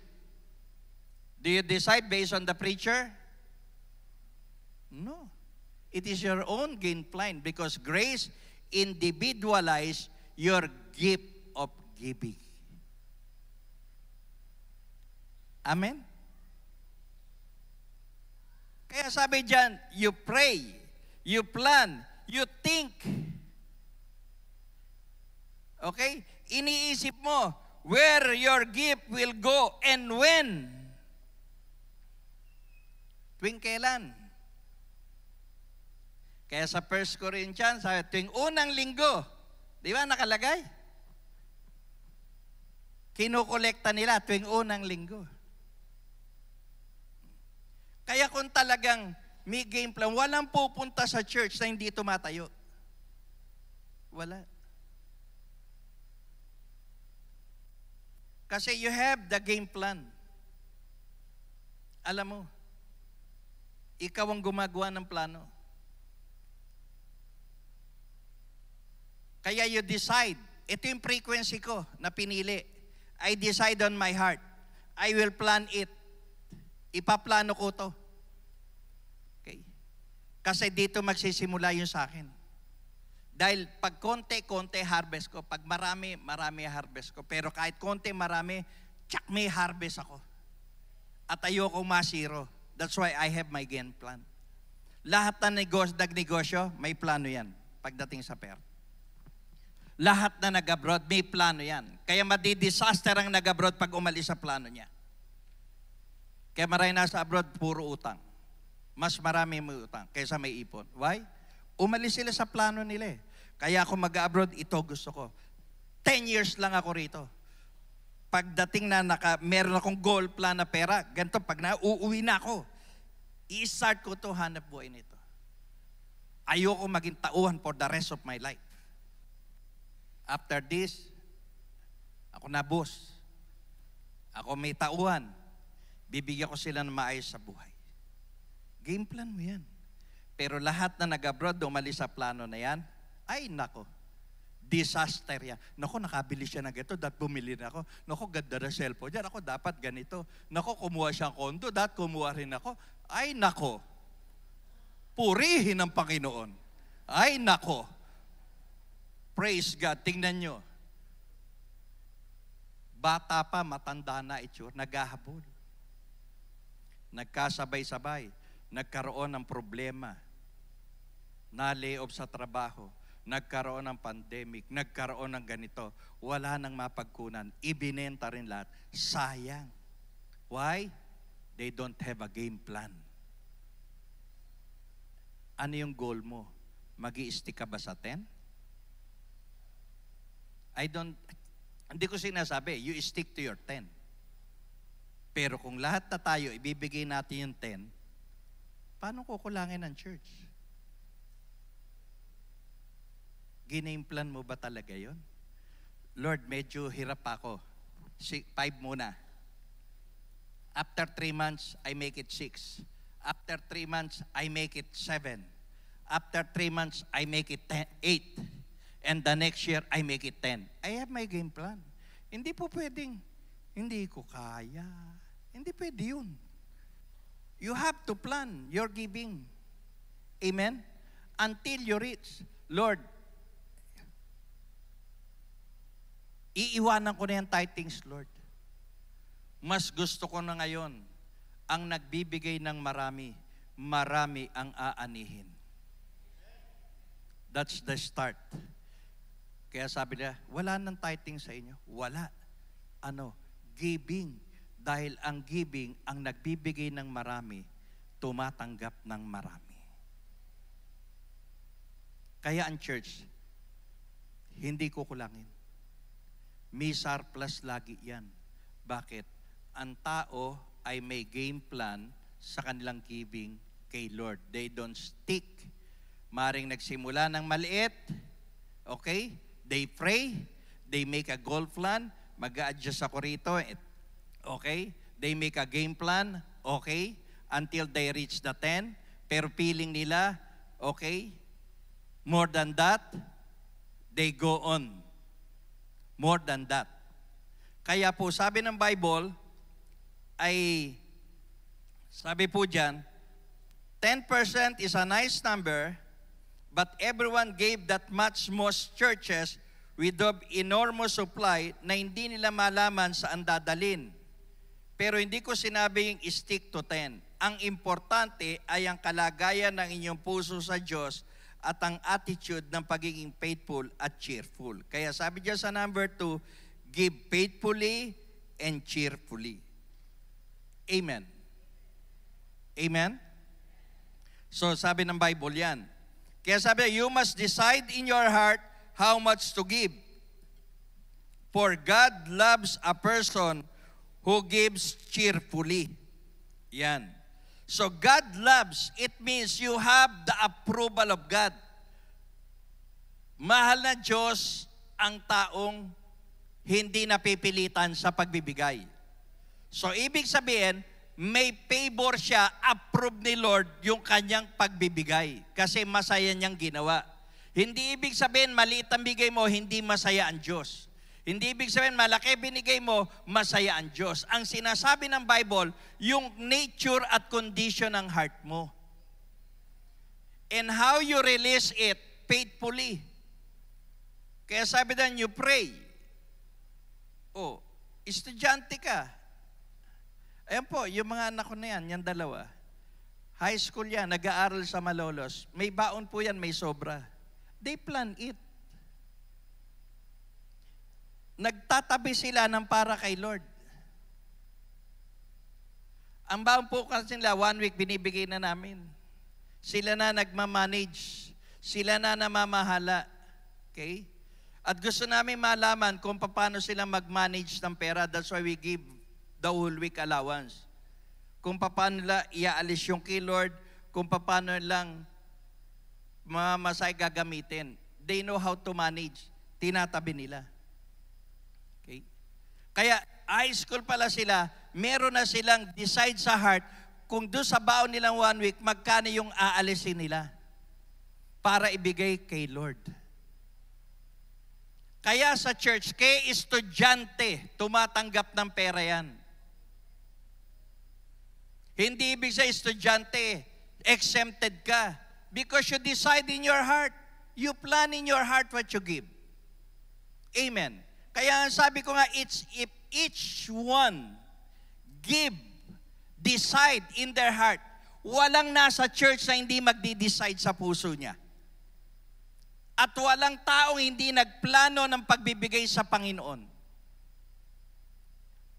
Do you decide based on the preacher? No. It is your own game plan because grace individualizes your gift of giving. Amen? Kaya sabi dyan, you pray, you plan, you think. Okay? Iniisip mo where your gift will go and when. Tuwing kailan? Kaya sa 1 Corinthians, sabi, tuwing unang linggo, di ba nakalagay? Kinukolekta nila tuwing unang linggo. Kaya kung talagang may game plan, walang pupunta sa church na hindi tumatayo. Wala. Kasi you have the game plan. Alam mo, ikaw ang gumagawa ng plano. Kaya you decide. Ito yung frequency ko na pinili. I decide on my heart. I will plan it. Ipaplano ko to. Okay? Kasi dito magsisimula yun sa akin. Dahil pag konti harvest ko. Pag marami harvest ko. Pero kahit konti, marami, tsak may harvest ako. At ayoko masiro. That's why I have my game plan. Lahat na nagnegosyo, may plano yan pagdating sa pera. Lahat na nag-abroad, may plano yan. Kaya madi-disaster ang nag-abroad pag umalis sa plano niya. Kaya marami nasa abroad, puro utang. Mas marami may utang kaysa may ipon. Why? Umalis sila sa plano nila eh. Kaya ako mag-abroad, ito gusto ko. 10 years lang ako rito. Pagdating na meron akong goal plan na pera, ganito, pag uuwi na ako, i-start ko to hanap buhay nito. Ayoko maging tauhan for the rest of my life. After this, ako na boss. Ako may tauhan. Bibigyan ko sila ng maayos sa buhay. Game plan mo yan. Pero lahat na nag-abroad, umalis sa plano na yan, ay nako, disaster yan. Nako, nakabili siya ng ito, dapat bumili na ako. Nako, ganda na cellphone yan. Ako, dapat ganito. Nako, kumuha siyang kondo, dapat kumuha rin ako. Ay nako, purihin ang Panginoon. Ay nako, praise God. Tingnan nyo. Bata pa, matanda na itsura, naghahabol. Nagkasabay-sabay. Nagkaroon ng problema. Na-layoff sa trabaho. Nagkaroon ng pandemic. Nagkaroon ng ganito. Wala nang mapagkunan. Ibinenta rin lahat. Sayang. Why? They don't have a game plan. Ano yung goal mo? Mag-i-stick ka ba sa 10? Hindi ko sinasabi, you stick to your 10. Pero kung lahat na tayo, ibibigay natin yung 10, paano kukulangin ang church? Giname plan mo ba talaga yon? Lord, medyo hirap ako. 5 muna. After 3 months, I make it 6. After 3 months, I make it 7. After 3 months, I make it 8. And the next year, I make it 10. I have my game plan. Hindi po pwedeng, hindi ko kaya. Hindi pwede yun. You have to plan your giving. Amen? Until you reach, Lord, iiwanan ko na yung tithings, Lord. Mas gusto ko na ngayon, ang nagbibigay ng marami, marami ang aanihin. That's the start. Kaya sabi nila, wala nang tithing sa inyo. Wala. Giving. Dahil ang giving, ang nagbibigay ng marami, tumatanggap ng marami. Kaya ang church, hindi kukulangin. May surplus lagi yan. Bakit? Ang tao ay may game plan sa kanilang giving kay Lord. They don't stick. Maring nagsimula ng maliit, okay? They pray, they make a goal plan, mag-a-adjust ako rito, okay? They make a game plan, okay? Until they reach the 10, pero feeling nila, okay? More than that, they go on. More than that. Kaya po, sabi ng Bible, sabi po dyan, 10% is a nice number, but everyone gave that much. Most churches with enormous supply na hindi nila malaman saan dadalhin. Pero hindi ko sinabing stick to 10. Ang importante ay ang kalagayan ng inyong puso sa Diyos at ang attitude ng pagiging faithful at cheerful. Kaya sabi dyan sa number 2, give faithfully and cheerfully. Amen. Amen? So sabi ng Bible yan. Kaya sabi, you must decide in your heart how much to give. For God loves a person who gives cheerfully. Yan. So God loves, it means you have the approval of God. Mahal na Diyos ang taong hindi napipilitan sa pagbibigay. So, ibig sabihin, may favor siya, approve ni Lord yung kanyang pagbibigay kasi masaya niyang ginawa. Hindi ibig sabihin, maliit ang bigay mo, hindi masaya ang Diyos. Hindi ibig sabihin, malaki binigay mo, masaya ang Diyos. Ang sinasabi ng Bible, yung nature at condition ng heart mo. And how you release it faithfully. Kaya sabi doon, you pray. Oh, estudyante ka. Ayan po, yung mga anak ko na yan, yung dalawa. High school yan, nag-aaral sa Malolos. May baon po yan, may sobra. They plan it. Nagtatabi sila ng para kay Lord. Ang baon po kasi nila, 1 week binibigay na namin. Sila na nagmamanage. Sila na namamahala. Okay? At gusto namin malaman kung paano sila mag-manage ng pera. That's why we give the whole week allowance. Kung paano nila iaalis yung kay Lord, kung paano lang mamasay gagamitin. They know how to manage. Tinatabi nila. Okay? Kaya high school pala sila, meron na silang decide sa heart kung doon sa baon nilang 1 week, magkano yung aalisin nila para ibigay kay Lord. Kaya sa church, kay estudyante, tumatanggap ng pera yan. Hindi ibig sa estudyante, exempted ka. Because you decide in your heart, you plan in your heart what you give. Amen. Kaya sabi ko nga, if each one give, decide in their heart, walang nasa church na hindi magdi-decide sa puso niya. At walang taong hindi nagplano ng pagbibigay sa Panginoon.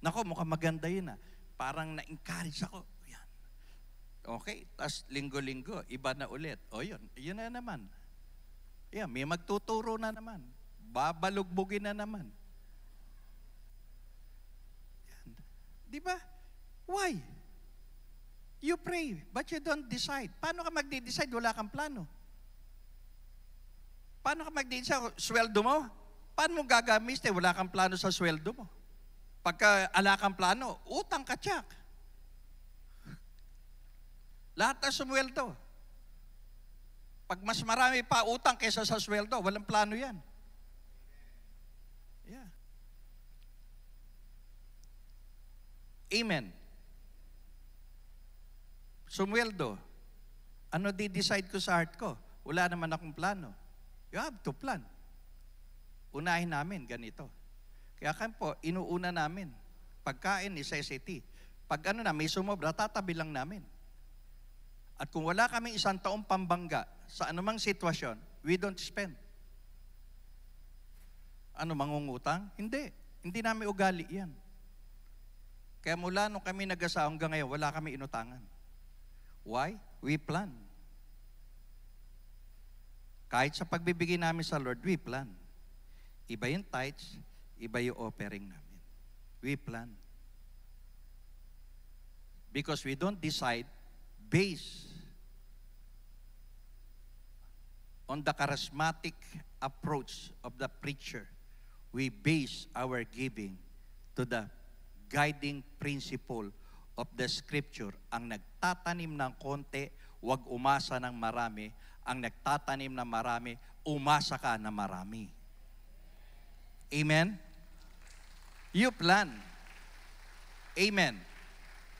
Nako, mukhang maganda yun ah. Parang na-encourage ako. Yan. Okay, tas linggo-linggo, iba na ulit. O yun, yun na naman. Yeah, may magtuturo na naman. Babalugbugin na naman. Yan. Di ba? Why? You pray, but you don't decide. Paano ka magde-decide? Wala kang plano. Paano ka magde-decide? Sweldo mo? Paano mo gagamitin? Wala kang plano sa sweldo mo. Pagka ala kang plano, utang ka tsak. Lahat na sumweldo. Pag mas marami pa utang kaysa sa sweldo, walang plano yan. Yeah. Amen. Sumweldo. Ano di-decide ko sa heart ko? Wala naman akong plano. You have to plan. Unahin namin ganito. Kaya kan po, inuuna namin. Pagkain, necessity. Pag ano na, may sumobra, tatabi lang namin. At kung wala kaming 1 taong pambangga sa anumang sitwasyon, we don't spend. Ano, mangungutang? Hindi. Hindi namin ugali yan. Kaya mula nung kami nag-asawa hanggang ngayon, wala kami inutangan. Why? We plan. Kahit sa pagbibigay namin sa Lord, we plan. Iba yung tithes, iba yung offering namin. We plan. Because we don't decide based on the charismatic approach of the preacher. We base our giving to the guiding principle of the Scripture. Ang nagtatanim ng konti, huwag umasa ng marami. Ang nagtatanim ng marami, umasa ka na marami. Amen? You plan. Amen.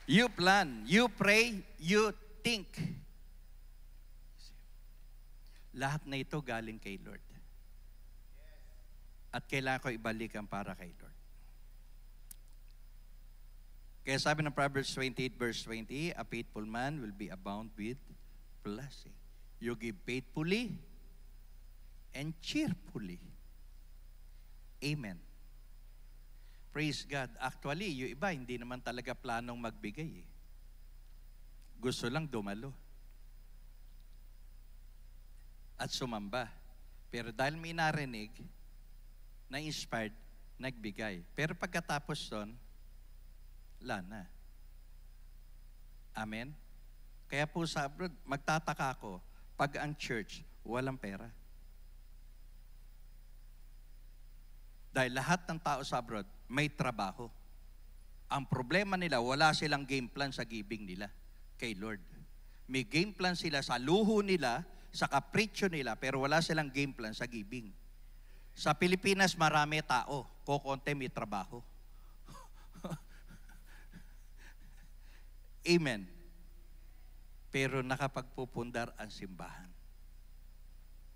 You plan. You pray. You think. Lahat na ito galing kay Lord. At kailangan ko ibalik ang para kay Lord. Kaya sabi ng Proverbs 28 verse 20, a faithful man will be abound with blessing. You give faithfully and cheerfully. Amen. Praise God. Actually, yung iba, hindi naman talaga planong magbigay. Gusto lang dumalo. At sumamba. Pero dahil may narinig, na-inspired, nagbigay. Pero pagkatapos doon, wala na. Amen? Kaya po sa abroad, magtataka ako, pag ang church, walang pera. Dahil lahat ng tao sa abroad may trabaho. Ang problema nila, wala silang game plan sa giving nila kay Lord. May game plan sila sa luho nila, sa kapritsyo nila, pero wala silang game plan sa giving. Sa Pilipinas, marami tao. Kokonte may trabaho. Amen. Pero nakapagpupundar ang simbahan.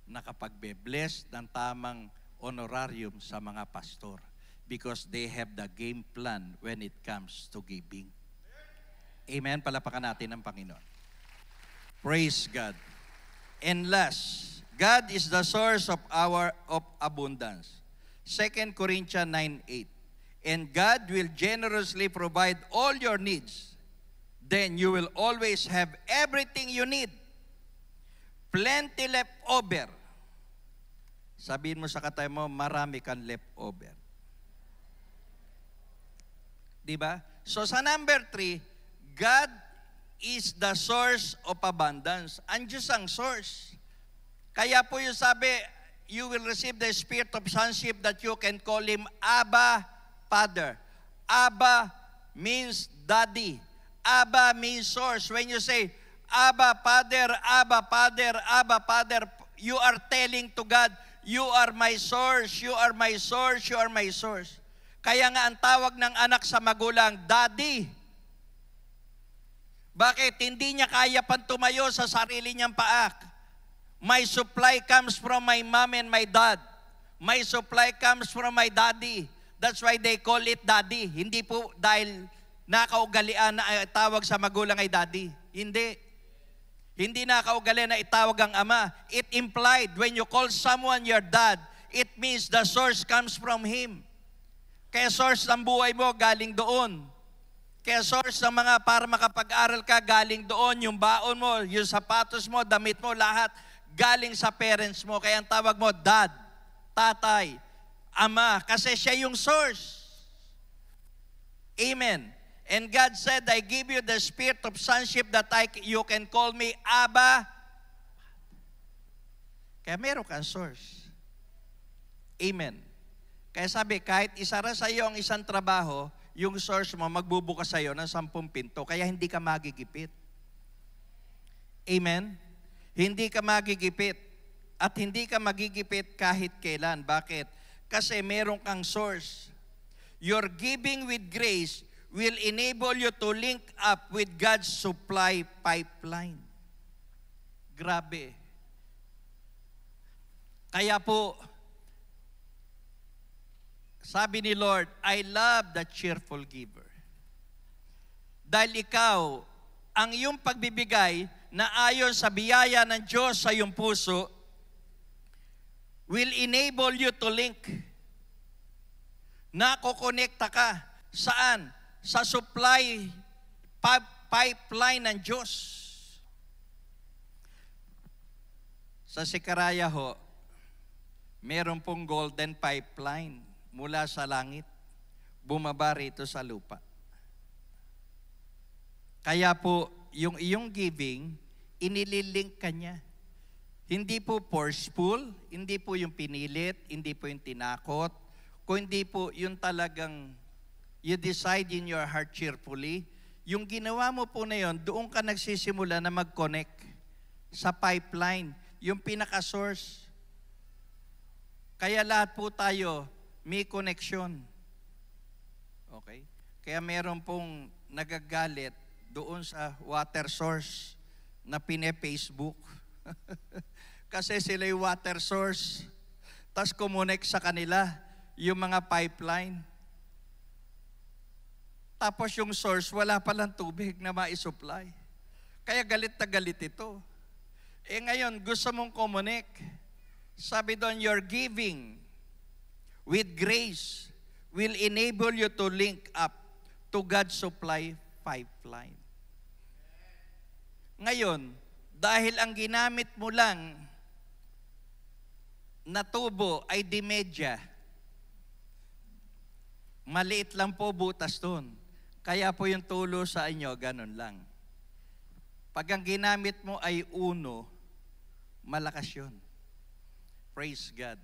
Nakapagbe-bless ng tamang honorarium sa mga pastor because they have the game plan when it comes to giving. Amen. Palapakan natin ang Panginoon. Praise God. And last, God is the source of abundance. 2 Corinthians 9:8. And God will generously provide all your needs. Then you will always have everything you need. Plenty left over. Sabihin mo sa katabi mo, marami kang left over. Diba? So sa number 3, God is the source of abundance. Ang Diyos ang source. Kaya po yung sabi, you will receive the spirit of sonship that you can call Him Abba, Father. Abba means daddy. Abba means source. When you say, Abba, Father, Abba, Father, Abba, Father, you are telling to God, you are my source, you are my source, you are my source. Kaya nga ang tawag ng anak sa magulang, Daddy. Bakit? Hindi niya kaya pang tumayo sa sarili niyang paa. My supply comes from my mom and my dad. My supply comes from my daddy. That's why they call it daddy. Hindi po dahil nakaugalian na tawag sa magulang ay daddy. Hindi. Hindi nakaugali na itawag ang ama. It implied when you call someone your dad, it means the source comes from him. Kaya source ng buhay mo galing doon. Kaya source ng mga para makapag-aral ka galing doon. Yung baon mo, yung sapatos mo, damit mo, lahat galing sa parents mo. Kaya ang tawag mo, dad, tatay, ama. Kasi siya yung source. Amen. And God said, I give you the spirit of sonship that you can call me Abba. Kaya meron kang source. Amen. Kaya sabi, kahit isara sa iyo ang isang trabaho, yung source mo magbubukas sa iyo ng 10 pinto, kaya hindi ka magigipit. Amen? Hindi ka magigipit. At hindi ka magigipit kahit kailan. Bakit? Kasi meron kang source. Your giving with grace will enable you to link up with God's supply pipeline. Grabe. Kaya po, sabi ni Lord, I love the cheerful giver. Dahil ikaw, ang iyong pagbibigay na ayon sa biyaya ng Diyos sa iyong puso, will enable you to link. Nakokonekta ka. Saan? Sa supply pipeline ng Diyos. Sa Sekaraya ho, meron pong golden pipeline mula sa langit, bumaba rito sa lupa. Kaya po, yung iyong giving, inililink ka niya. Hindi po forceful, hindi po yung pinilit, hindi po yung tinakot, kundi po yung talagang you decide in your heart cheerfully. Yung ginawa mo po na yun, doon ka nagsisimula na mag-connect sa pipeline, yung pinaka-source. Kaya lahat po tayo may connection. Okay? Kaya meron pong nagagalit doon sa water source na pine-Facebook. Kasi sila yung water source. Tapos kumonek sa kanila yung mga pipeline. Tapos yung source, wala palang tubig na ma-supply. Kaya galit na galit ito. Eh ngayon, gusto mong kumonek. Sabi doon, your giving with grace will enable you to link up to God's supply pipeline. Ngayon, dahil ang ginamit mo lang na tubo ay di medya, maliit lang po butas doon. Kaya po yung tulo sa inyo, ganun lang. Pag ang ginamit mo ay uno, malakas yun. Praise God.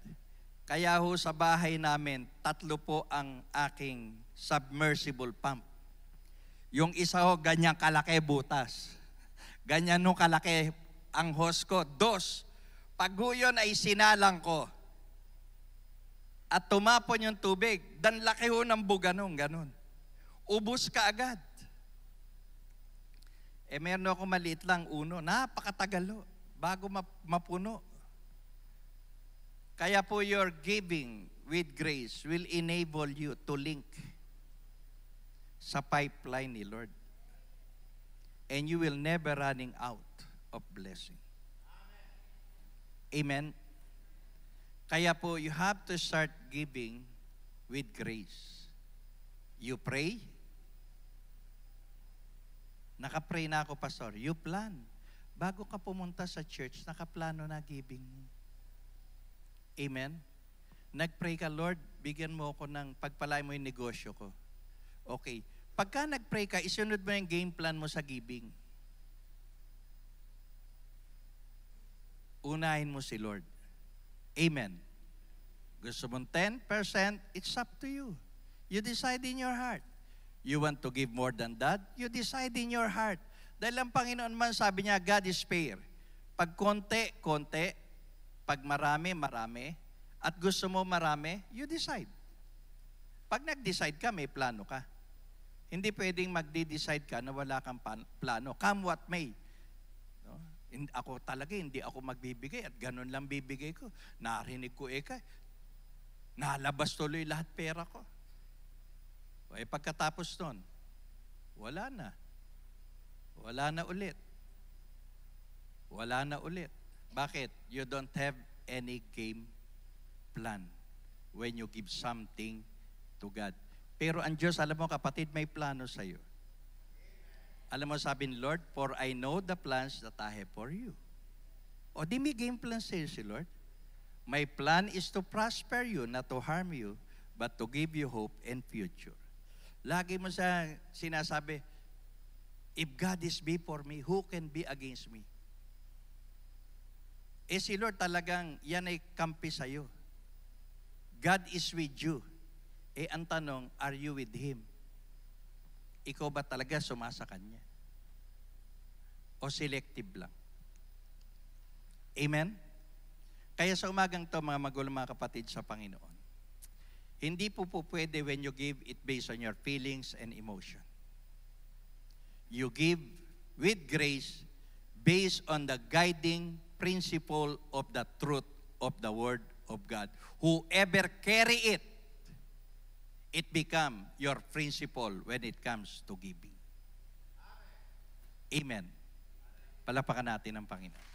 Kaya ho sa bahay namin, 3 po ang aking submersible pump. Yung isa ho, ganyan kalaki butas. Ganyan ho kalaki ang hose ko. 2, pag ho yun ay sinalang ko at tumapon yung tubig, dan laki ho ng buganong, ganun. Ubus ka agad. Meron ako maliit lang, 1, napakatagal ho, bago mapuno. Kaya po your giving with grace will enable you to link sa pipeline ni Lord. And you will never running out of blessing. Amen? Kaya po, you have to start giving with grace. You pray. Nakapray na ako, Pastor. You plan. Bago ka pumunta sa church, nakaplano na giving mo. Amen? Nagpray ka, Lord, bigyan mo ako ng pagpalain mo yung negosyo ko. Okay. Pagka nagpray ka, isunod mo yung game plan mo sa giving. Unahin mo si Lord. Amen. Gusto mong 10%, it's up to you. You decide in your heart. You want to give more than that? You decide in your heart. Dahil ang Panginoon man, sabi niya, God is fair. Pag konti, konti. Pag marami, marami. At gusto mo marami, you decide. Pag nag-decide ka, may plano ka. Hindi pwedeng magde-decide ka na wala kang plano. Come what may. No? Ako talaga, hindi ako magbibigay at ganun lang bibigay ko. Narinig ko nalabas tuloy lahat pera ko. Pagkatapos nun, wala na. Wala na ulit. Wala na ulit. Bakit? You don't have any game plan when you give something to God. Pero ang Diyos, alam mo kapatid, may plano sa'yo. Alam mo, sabi ni Lord, for I know the plans that I have for you. O di may game plan sa'yo si Lord. My plan is to prosper you, not to harm you, but to give you hope and future. Lagi mo sa sinasabi, if God is before me, who can be against me? Si Lord talagang yan ay kampi sa'yo. God is with you. Ang tanong, are you with Him? Ikaw ba talaga sumasa Kanya? O selective lang? Amen? Kaya sa umagang to, mga magulang, mga kapatid sa Panginoon, hindi po pwede when you give it based on your feelings and emotion. You give with grace based on the guiding principle of the truth of the Word of God. Whoever carry it, it become your principle when it comes to giving. Amen. Palapakan natin ang Panginoon.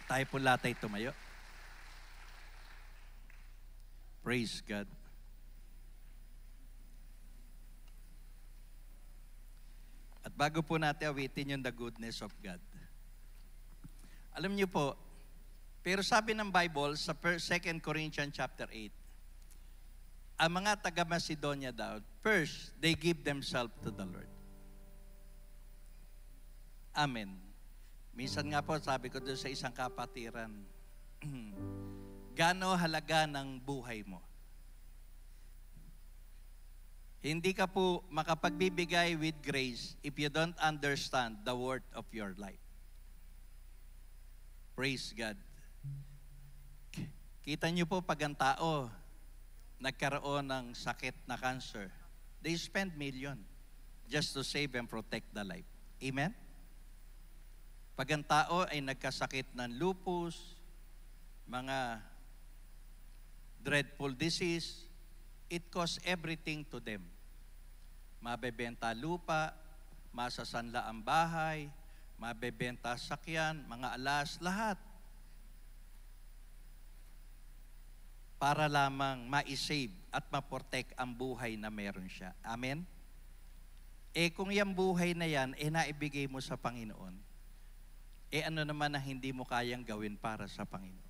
Tayo po latay tumayo. Praise God. At bago po natin awitin yung the goodness of God. Alam niyo po, pero sabi ng Bible sa 2 Corinthians chapter 8, ang mga taga-Macedonia daw, first, they give themselves to the Lord. Amen. Minsan nga po, sabi ko doon sa isang kapatiran, gaano halaga ng buhay mo? Hindi ka po makapagbibigay with grace if you don't understand the worth of your life. Praise God. Kita niyo po pag ang tao nagkaroon ng sakit na cancer, they spend million just to save and protect the life. Amen? Pag ang tao ay nagkasakit ng lupus, mga dreadful disease, it costs everything to them. Mabebenta lupa, masasanla ang bahay, mabebenta sakyan, mga alas, lahat. Para lamang ma-save at ma-protect ang buhay na meron siya. Amen? Kung yung buhay na yan, naibigay mo sa Panginoon, ano naman na hindi mo kayang gawin para sa Panginoon?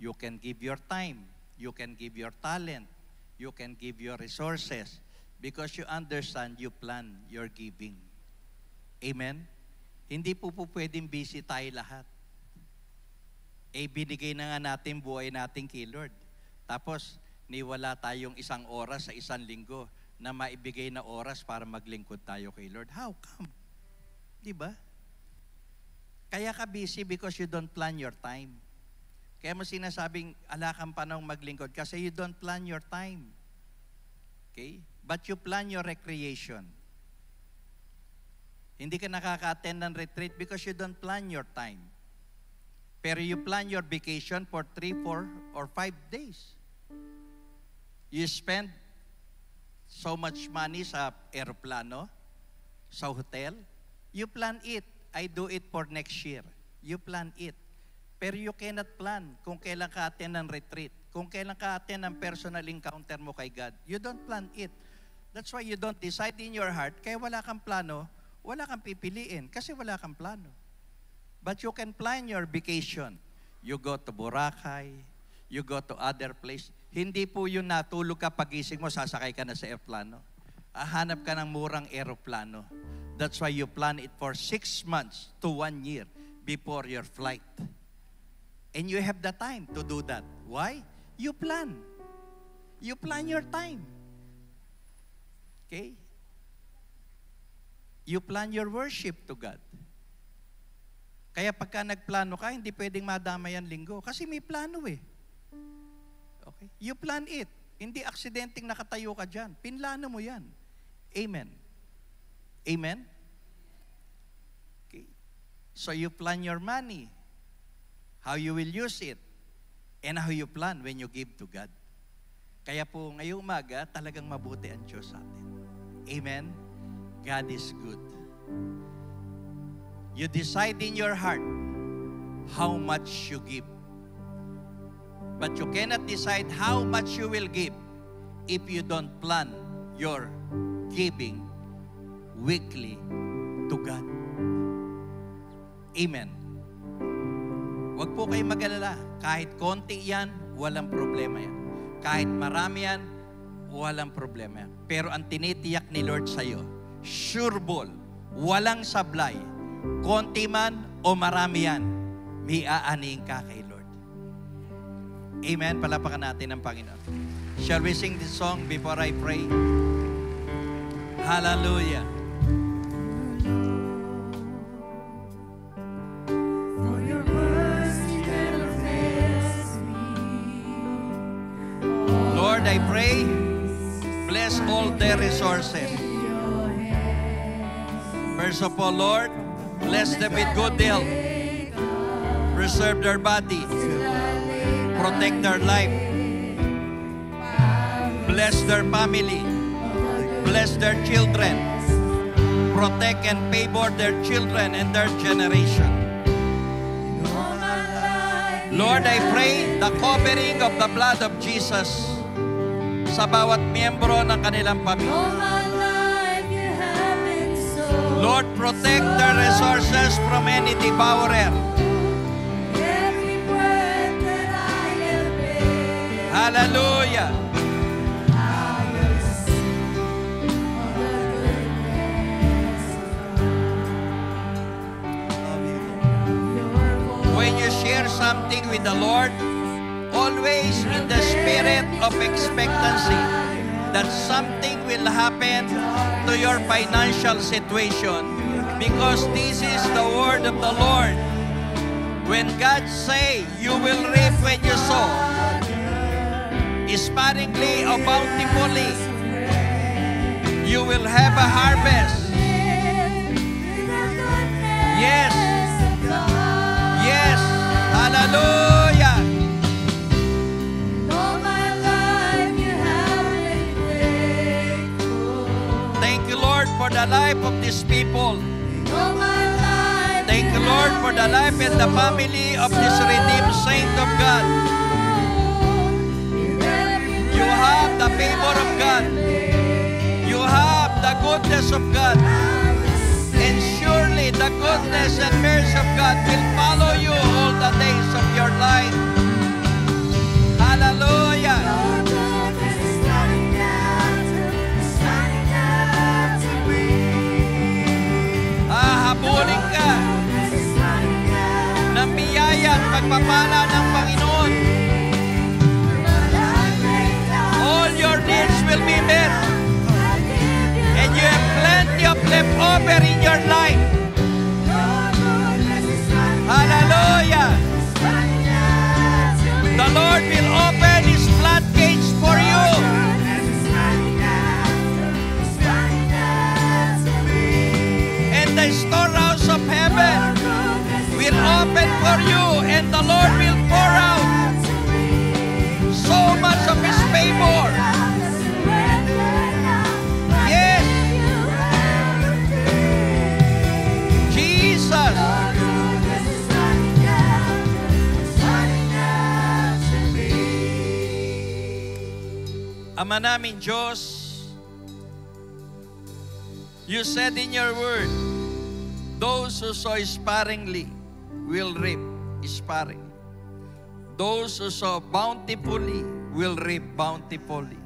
You can give your time, you can give your talent, you can give your resources, because you understand, you plan your giving. Amen? Hindi po pwedeng busy tayo lahat. Binigay na nga natin buhay natin kay Lord. Tapos, niwala tayong 1 oras sa 1 linggo na maibigay na oras para maglingkod tayo kay Lord. How come? Di ba? Kaya ka busy because you don't plan your time. Kaya mo sinasabing, ala kang panahon maglingkod kasi you don't plan your time. Okay? But you plan your recreation. Hindi ka nakaka-attend ng retreat because you don't plan your time. Pero you plan your vacation for 3, 4, or 5 days. You spend so much money sa aeroplano, sa hotel. You plan it. I do it for next year. You plan it. Pero you cannot plan kung kailan ka attend ng retreat, kung kailan ka attend ng personal encounter mo kay God. You don't plan it. That's why you don't decide in your heart, kaya wala kang plano, wala kang pipiliin, kasi wala kang plano. But you can plan your vacation. You go to Boracay, you go to other place. Hindi po yun natulog ka, pagising mo, sasakay ka na sa aeroplano. Hanap ka ng murang aeroplano. That's why you plan it for 6 months to 1 year before your flight. And you have the time to do that. Why? You plan. You plan your time. Okay? You plan your worship to God. Kaya pagka nagplano ka, hindi pwedeng madama yan linggo. Kasi may plano eh. Okay? You plan it. Hindi aksidenteng nakatayo ka dyan. Pinlano mo yan. Amen. Amen? Okay. So you plan your money. How you will use it. And how you plan when you give to God. Kaya po ngayong umaga, talagang mabuti ang Diyos sa atin. Amen? God is good. You decide in your heart how much you give. But you cannot decide how much you will give if you don't plan your giving weekly to God. Amen. Huwag po kayong mag-alala. Kahit konti yan, walang problema yan. Kahit marami yan, walang problema yan. Pero ang tinitiyak ni Lord sa'yo, sure ball, walang sablay, konti man o marami yan, may aaning ka kay Lord. Amen. Palapakan natin ang Panginoon. Shall we sing this song before I pray? Hallelujah. Lord, I pray, bless all their resources. First of all, Lord, bless them with good health. Preserve their body. Protect their life. Bless their family. Bless their children. Protect and favor their children and their generation. Lord, I pray the covering of the blood of Jesus sa bawat miyembro ng kanilang pamilya. Lord, protect their resources from any devourer. Hallelujah. When you share something with the Lord, always in the spirit of expectancy that something will happen to your financial situation, because this is the word of the Lord. When God say, you will reap when you sow, sparingly or bountifully, you will have a harvest. Yes. Yes. Hallelujah. Thank you, Lord, for the life of these people. Thank you, Lord, for the life and the family of this redeemed saint of God. You have the favor of God. You have the goodness of God. And surely the goodness and mercy of God will follow you all the days of your life. Hallelujah. Habulin ka ng biyaya at pagpapala ng Panginoon. flip over in your life. Hallelujah. The Lord will open His floodgates for you. And the storehouse of heaven will open for you, and the Lord will pour out so much of His favor. Yes. Jesus. Ama namin Diyos, You said in Your word, those who sow sparingly will reap sparingly. Those who sow bountifully will reap bountifully.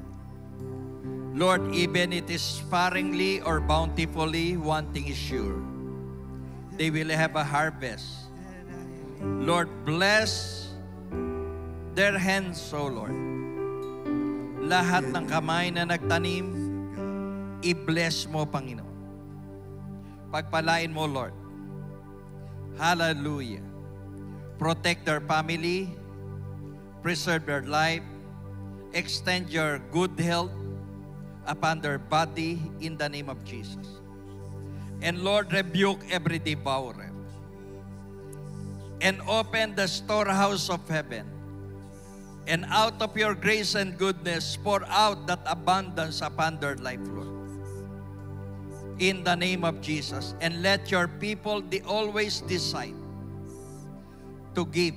Lord, even it is sparingly or bountifully, one thing is sure. They will have a harvest. Lord, bless their hands, O Lord. Lahat ng kamay na nagtanim, i-bless mo, Panginoon. Pagpalain mo, Lord. Hallelujah. Protect their family, preserve their life, extend Your good health upon their body in the name of Jesus. And Lord, rebuke every devourer and open the storehouse of heaven. And out of Your grace and goodness, pour out that abundance upon their life, Lord. In the name of Jesus. And let Your people always decide to give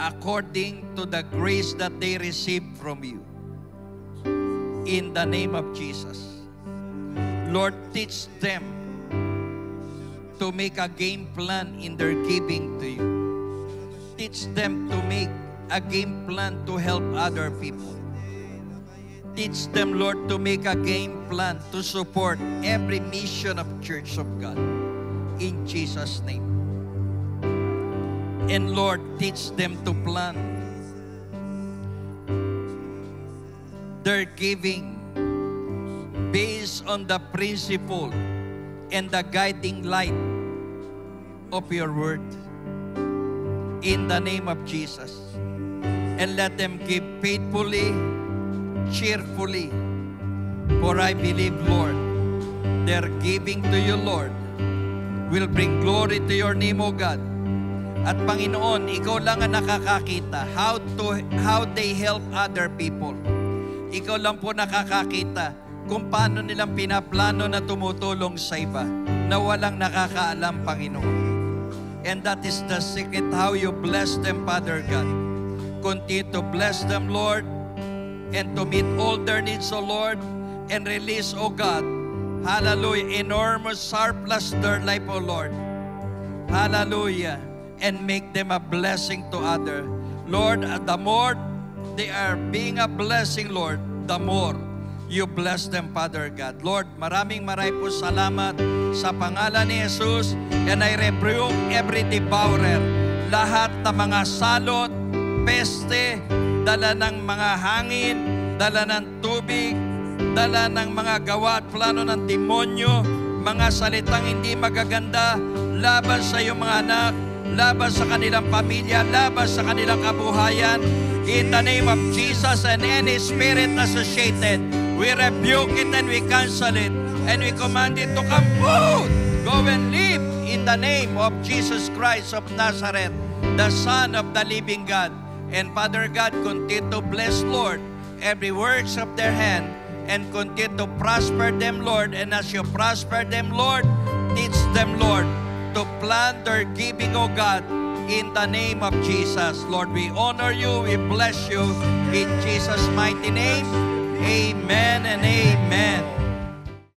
according to the grace that they receive from You. In the name of Jesus. Lord, teach them to make a game plan in their giving to You. Teach them to make a game plan to help other people. Teach them, Lord, to make a game plan to support every mission of Church of God. In Jesus' name. And Lord, teach them to plan their giving based on the principle and the guiding light of Your word. In the name of Jesus. And let them give faithfully, cheerfully. For I believe, Lord, their giving to You, Lord, will bring glory to Your name, O God. At Panginoon, Ikaw lang ang nakakakita how they help other people. Ikaw lang po nakakakita kung paano nilang pinaplano na tumutulong sa iba na walang nakakaalam, Panginoon. And that is the secret how You bless them, Father God. Continue to bless them, Lord, and to meet all their needs, O Lord, and release, O God, hallelujah, enormous surplus their life, O Lord. Hallelujah. And make them a blessing to others. Lord, the more they are being a blessing, Lord, the more You bless them, Father God. Lord, maraming po salamat sa pangalan ni Jesus. And I rebuke every devourer. Lahat ng mga salot, peste, dala ng mga hangin, dala ng tubig, dala ng mga gawa at plano ng demonyo, mga salitang hindi magaganda, laban sa iyong mga anak, laban sa kanilang pamilya, laban sa kanilang kabuhayan. In the name of Jesus, and any spirit associated, we rebuke it and we cancel it. And we command it to come out. Go and live in the name of Jesus Christ of Nazareth, the Son of the living God. And Father God, continue to bless, Lord, every works of their hand, and continue to prosper them, Lord. And as You prosper them, Lord, teach them, Lord, to plan their giving, O God, in the name of Jesus. Lord, we honor You, we bless You, in Jesus' mighty name. Amen and amen.